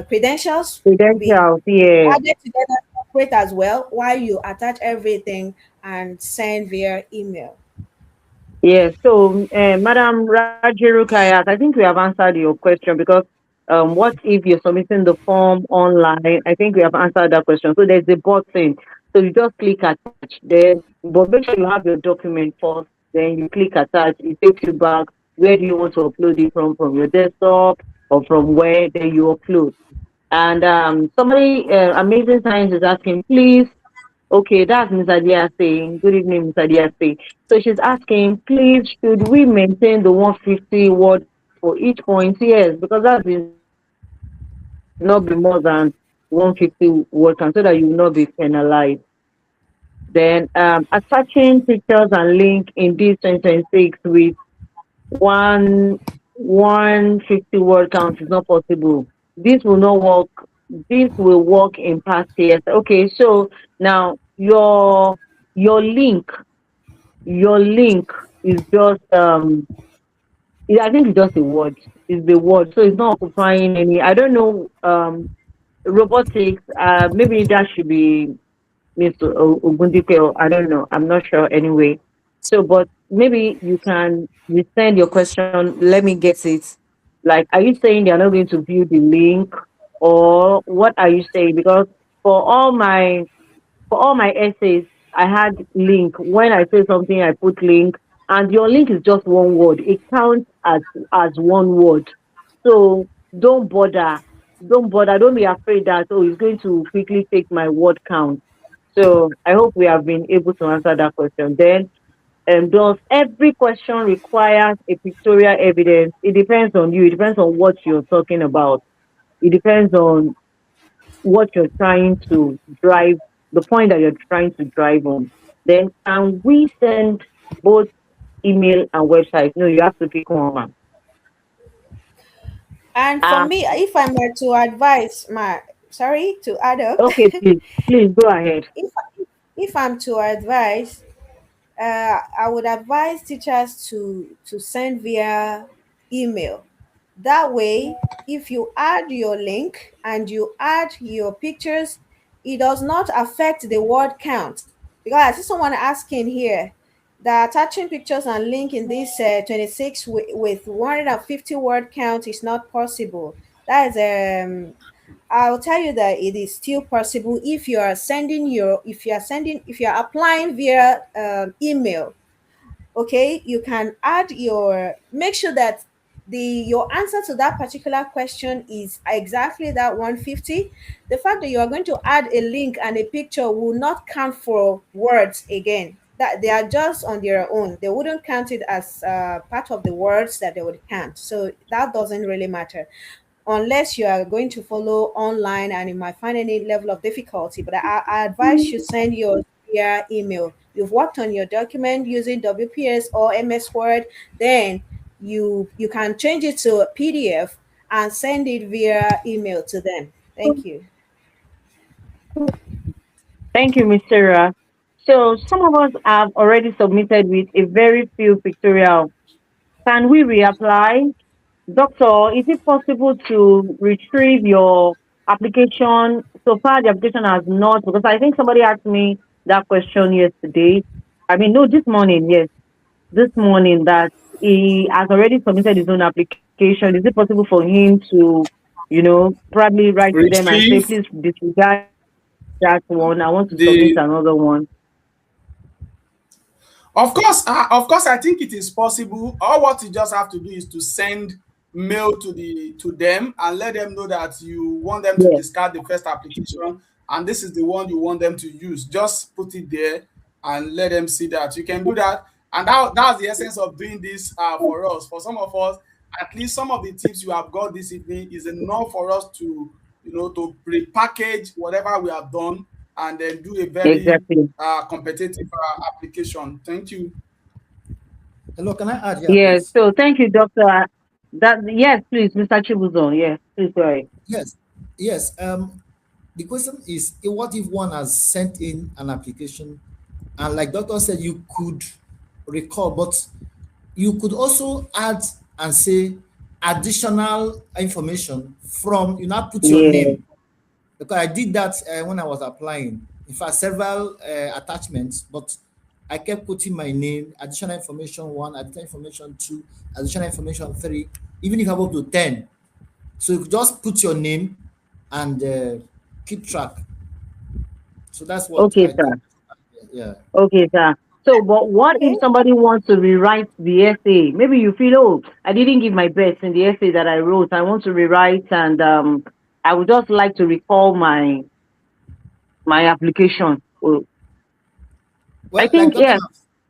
credentials will be Credentials, yes. added together separate as well, while you attach everything and send via email. Yes. So, Madam Raji Rukayat, I think we have answered your question because what if you're submitting the form online? I think we have answered that question. So there's a button. So you just click attach. Then, but make sure you have your document first. Then you click attach. It takes you back. Where do you want to upload it from your desktop or from where? Then you upload. And somebody, Amazing Science is asking, please. Okay, that's Miss Adia saying. Good evening, Miss Adia saying. So she's asking, please, should we maintain the 150 word count for each point? Yes, because that is not be more than 150 word count so that you will not be penalized. Then attaching pictures and link in this 2026 with one 150 word count is not possible. This will not work. This will work in past years. Okay, so now your your link is just I think it's just a word. It's the word. So it's not occupying any I don't know robotics, maybe that should be Mr. Ogundipe, or I don't know. I'm not sure anyway. So, but maybe you can resend your question. Let me get it. Like, are you saying they are not going to view the link, or what are you saying? Because for all my for all my essays, I had link. When I say something, I put link, and your link is just one word. It counts as one word. So don't bother. don't bother. Don't be afraid that, oh, it's going to quickly take my word count. So I hope we have been able to answer that question. Then, does every question require a pictorial evidence? It depends on you. It depends on what you're talking about. It depends on what you're trying to drive, the point that you're trying to drive on. Then, can we send both email and website? No, you have to pick one, ma'am. And for Ah, me, if I were to advise my, sorry, to add up, okay, please go ahead. if if I'm to advise, I would advise teachers to send via email. That way, if you add your link and you add your pictures, it does not affect the word count. Because I see someone asking here that attaching pictures and link in this 26 with 150 word count is not possible. That is I'll tell you that it is still possible if you are sending your if you are applying via email. Okay, you can add your, make sure that the your answer to that particular question is exactly that 150. The fact that you are going to add a link and a picture will not count for words again, that they are just on their own, they wouldn't count it as part of the words that they would count, so that doesn't really matter unless you are going to follow online and you might find any level of difficulty. But I advise you send yours via email. You've worked on your document using WPS or MS Word, then you can change it to a PDF and send it via email to them. Thank you. Thank you, Miss Sarah. So some of us have already submitted with a very few pictorial. Can we reapply? Doctor, is it possible to retrieve your application? So far, the application has not, because I think somebody asked me that question yesterday. I mean, no, this morning, yes, this morning, that he has already submitted his own application. Is it possible for him to, probably write to them and say, Retrieve please disregard that one. I want to submit the another one. Of course, I think it is possible. All what you just have to do is to send mail to them and let them know that you want them to Yes, discard the first application, and this is the one you want them to use. Just put it there and let them see that you can do that. And that's the essence of doing this for us. For some of us, at least some of the tips you have got this evening is enough for us to to pre-package whatever we have done and then do a very exactly. competitive application. Thank you. Hello, can I add here, Yes. please? So thank you, Doctor. That yes, please, Mr. Chibuzon. Yes, please go ahead. Yes, yes. The question is, what if one has sent in an application, and like doctor said, you could recall, but you could also add and say additional information from, you now put your Yeah. name, because I did that when I was applying. In fact, several attachments, but I kept putting my name, additional information one, additional information two, additional information three, even if I have up to 10. So you just put your name and keep track. So that's what Okay, I sir. did. Yeah. Okay, sir. So, but what if Okay. somebody wants to rewrite the essay? Maybe you feel, oh, I didn't give my best in the essay that I wrote. I want to rewrite, and I would just like to recall my application. Oh, I Well, like think doctor, yes,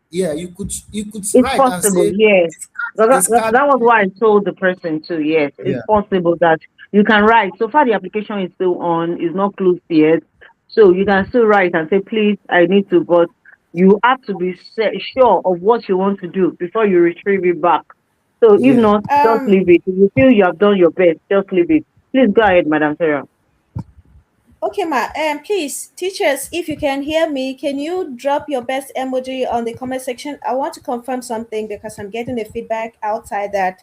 yeah, you could it's write and possible. say Yes, discard. that was what I told the person too. Yes, it's Yeah, possible that you can write. So far, the application is still on, is not closed yet. So you can still write and say, please, I need to, but you have to be sure of what you want to do before you retrieve it back. So if yeah. not, just Um leave it. If you feel you have done your best, just leave it. Please go ahead, Madam Sarah. Okay, ma. Please, teachers, if you can hear me, can you drop your best emoji on the comment section? I want to confirm something because I'm getting the feedback outside that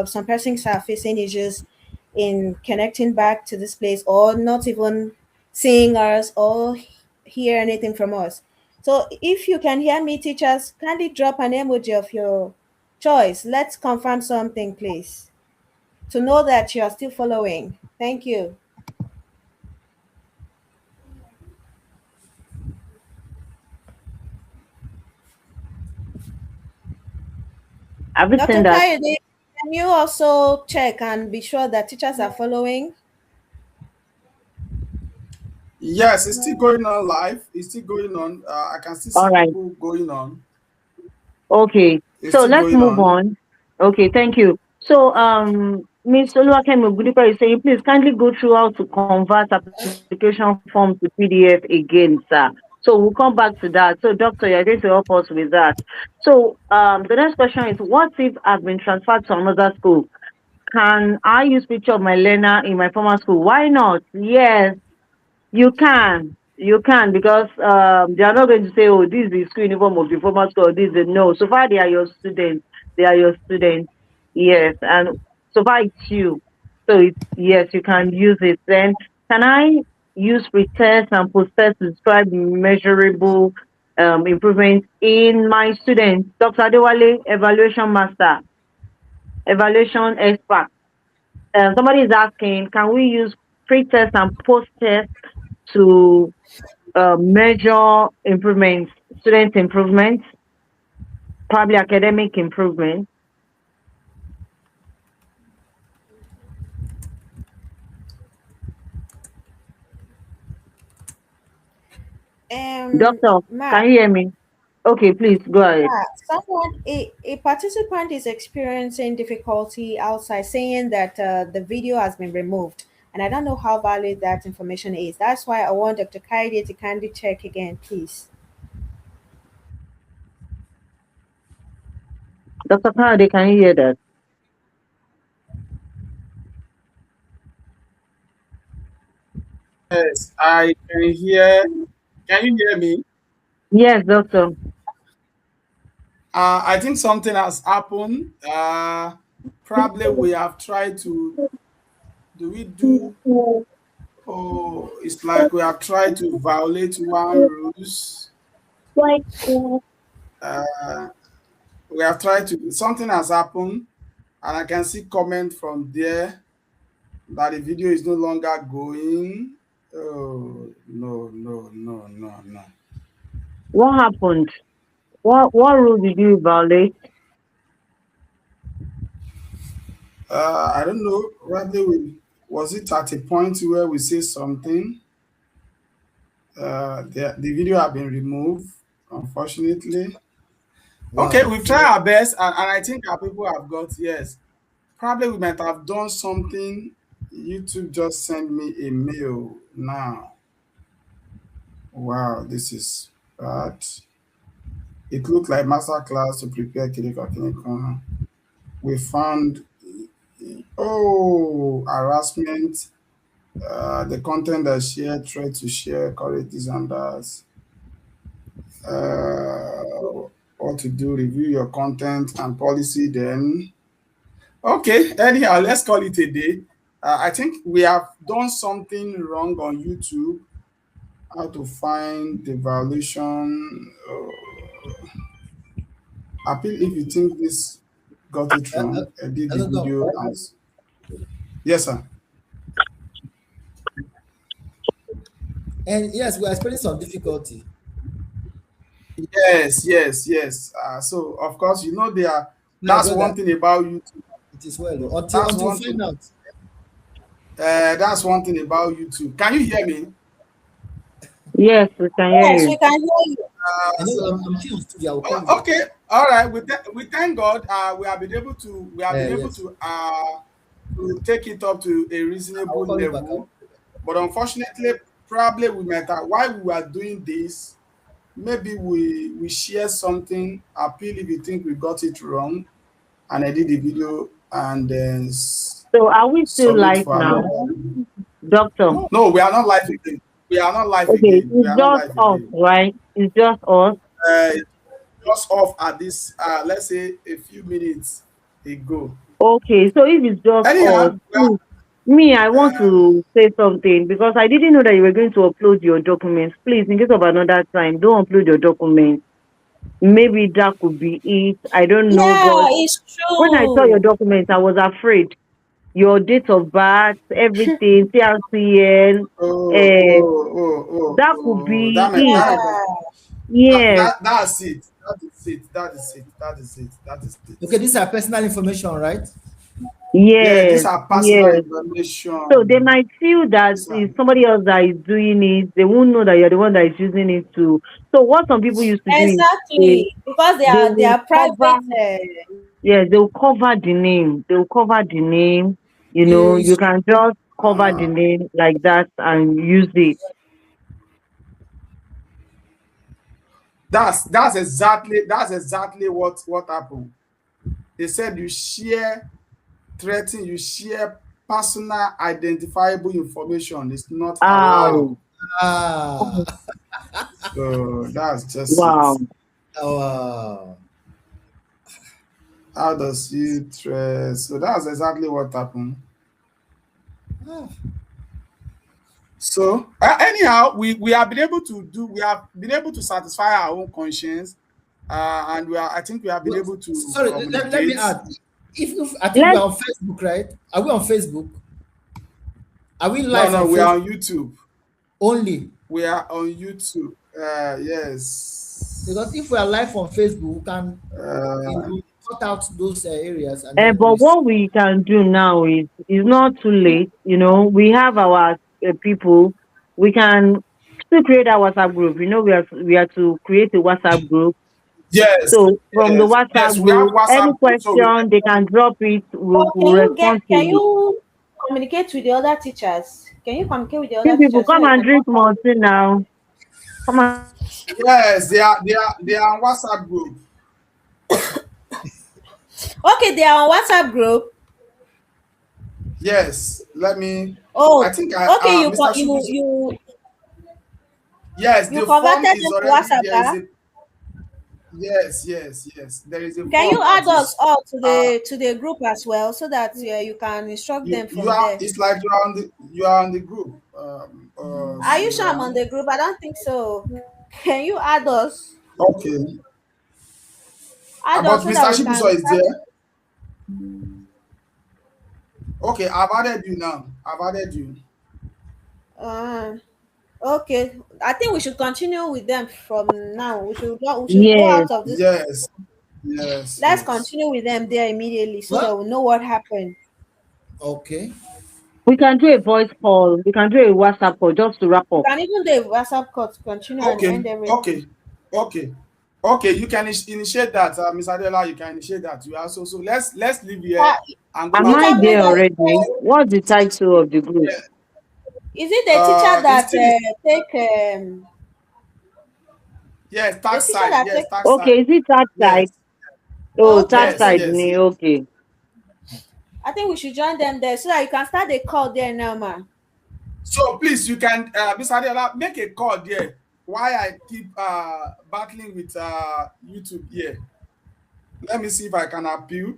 some persons are facing issues in connecting back to this place or not even seeing us or hear anything from us. So if you can hear me, teachers, kindly drop an emoji of your choice. Let's confirm something, please, to know that you are still following. Thank you. Have you Dr. seen that? Kayode, can you also check and be sure that teachers are following? Yes, it's still going on live. It's still going on. I can still All see right. people going on. Okay. It's So still let's going move on. on. Okay, thank you. So, Ms. Oluwakemi Ogudipa is saying, please kindly go through how to convert application form to PDF again, sir. So we'll come back to that. So, doctor, you're going to help us with that. So, the next question is, what if I've been transferred to another school? Can I use picture of my learner in my former school? Why not? Yes, you can because they are not going to say, "Oh, this is the school uniform of the former school." Or this is no. So far, they are your students. They are your students. Yes, and so far it's you. So it's yes, you can use it. Then can I use pretest and post-test to describe measurable improvements in my students? Dr. Adewale, evaluation master, evaluation expert. Somebody is asking, can we use pre-test and post-test to measure improvements, student improvements, probably academic improvement? Doctor, Matt, can you hear me? Okay, please go ahead. yeah, a participant is experiencing difficulty outside saying that the video has been removed. And I don't know how valid that information is. That's why I want Dr. Kaide to kindly check again, please. Dr. Kennedy, can you hear that? Yes, I can hear. Can you hear me? Yes, doctor. I think something has happened. Probably we have tried to. Do we do? Oh, it's like we have tried to violate one rules. Uh, we have tried to. Something has happened, and I can see comment from there that the video is no longer going. Oh no no no no no. What happened? What rule did you violate? I don't know. Rather, was it at a point where we say something? The video have been removed, unfortunately. Okay, Wow. we've tried So our best, and I think our people have got yes. Probably we might have done something. YouTube just sent me a mail now. Wow, this is bad. It looked like masterclass to prepare clinical. We found harassment. The content that shared tried to share correct this and that. What to do, review your content and policy then. Okay, anyhow, let's call it a day. I think we have done something wrong on YouTube. How to find the violation. Appeal if you think this got it uh, uh, wrong. Edit the hello, Doc. video as yes, sir. And yes, we are experiencing some difficulty. Yes, yes, yes. So of course, you know they are. My That's brother, one thing about YouTube. it is well. Until That's until one we find thing. out. That's one thing about YouTube. Can you hear me? Yes, we can hear Yes, we you. can hear you. I know So I'm still on studio. I will call you back. okay, all right. We thank God. We have been able Yes, to take it up to a I will reasonable call you back. level. But unfortunately, probably we might have, while we were doing this, maybe we share something, appeal if you think we got it wrong, and edit the video and then So are we still submit live for now, another. doctor? No, we are not live again. We are not live Okay, again. We it's are not just live us, again. right? It's just us. Uh, just off at this, let's say a few minutes ago. Okay, so if it's just us, Anyhow, please, me, I want to say something because I didn't know that you were going to upload your documents. Please, in case of another time, don't upload your documents. Maybe that could be it. I don't know, Yeah, but it's when I saw your true. documents, I was afraid. Your date of birth, everything, CRCN, oh, uh, oh, oh, oh, that could oh, be it. Yeah. Yes. that's it. That is it. That is it. That is it. That is Okay, it. these are personal information, right? Yeah, these Yes, are personal yes. So they information. might feel that These are, it's somebody else that is doing it. They won't know that you're the one that is using it too. So what some people used to do is they Exactly, because they they will are private. cover. Yes, they will cover the name. They will cover the name. You know, you Is can just cover the uh, name like that and use it. that's exactly what happened. They said you share personal identifiable information is not allowed. Oh, ah So that's just it. wow. wow. How does you thread? So that's exactly what happened. Ah, So anyhow, we have been able to satisfy our own conscience, and I think we have been well, able to sorry, let me communicate. add. If I think we're Let's on Facebook, right? Are we on Facebook? Are we No, live no, on we are Facebook on YouTube. only? We are on YouTube. Yes. Because if we are live on Facebook, we can, Uh, cut out those areas and then But what we can do now is it's not too late. You know, we have our people. We can still create our WhatsApp group. You know, we are to create a WhatsApp group. yes, So from the yes. WhatsApp We have group, any WhatsApp group, so we question they can drop it. We'll, So we'll respond to can it. you communicate with the other teachers? Can you communicate with the You other people teachers so come that you and can drink talk? Monty now. Come and yes, they are on WhatsApp group. Okay, they are on WhatsApp group. Yes, let me. I Oh, think okay. Mr. Shubis. Yes, You the form converted is them to already WhatsApp. there. Is Huh? a yes. There is a Can form you that add us is all to uh the group as well so that you can instruct them you from are there? it's like you are on the group. Are So you you sure I'm on are the group? I don't think so. Can you add us? okay. Add But us so that Mr. we can Shibuso is start. there. Okay, I've added you now. I've added you. Uh, okay. I think we should continue with them from now. We should go yes, out of this. Yes, yes, Let's yes. continue with them there immediately so that well, we'll know what happened. okay. we can do a voice call. We can do a WhatsApp call just to wrap We up. can even do a WhatsApp call to continue and Okay, end everything. okay, okay. Okay, you can initiate that, Ms. Adela. You can initiate that. You also so let's leave here Uh, and go Am back I to the there interpreter, group. already? What's the title of the group? Yeah. is it the teacher It's that still take yes, the tax teacher side. that Yes, take? tax side. Okay, is it that Yes, side? Oh, that Okay, yes, side. yes, yes. Okay. I think we should join them there so that you can start the call there now, ma. So please, you can, Ms. Adela, make a call there. Why I keep battling with YouTube here. Let me see if I can appeal,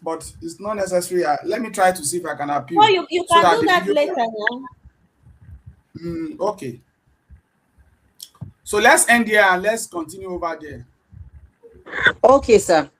but it's not necessary. Let me try to see if I can Oh, appeal you so can that do the that video. later now. Okay. So let's end here and let's continue over there. Okay, sir.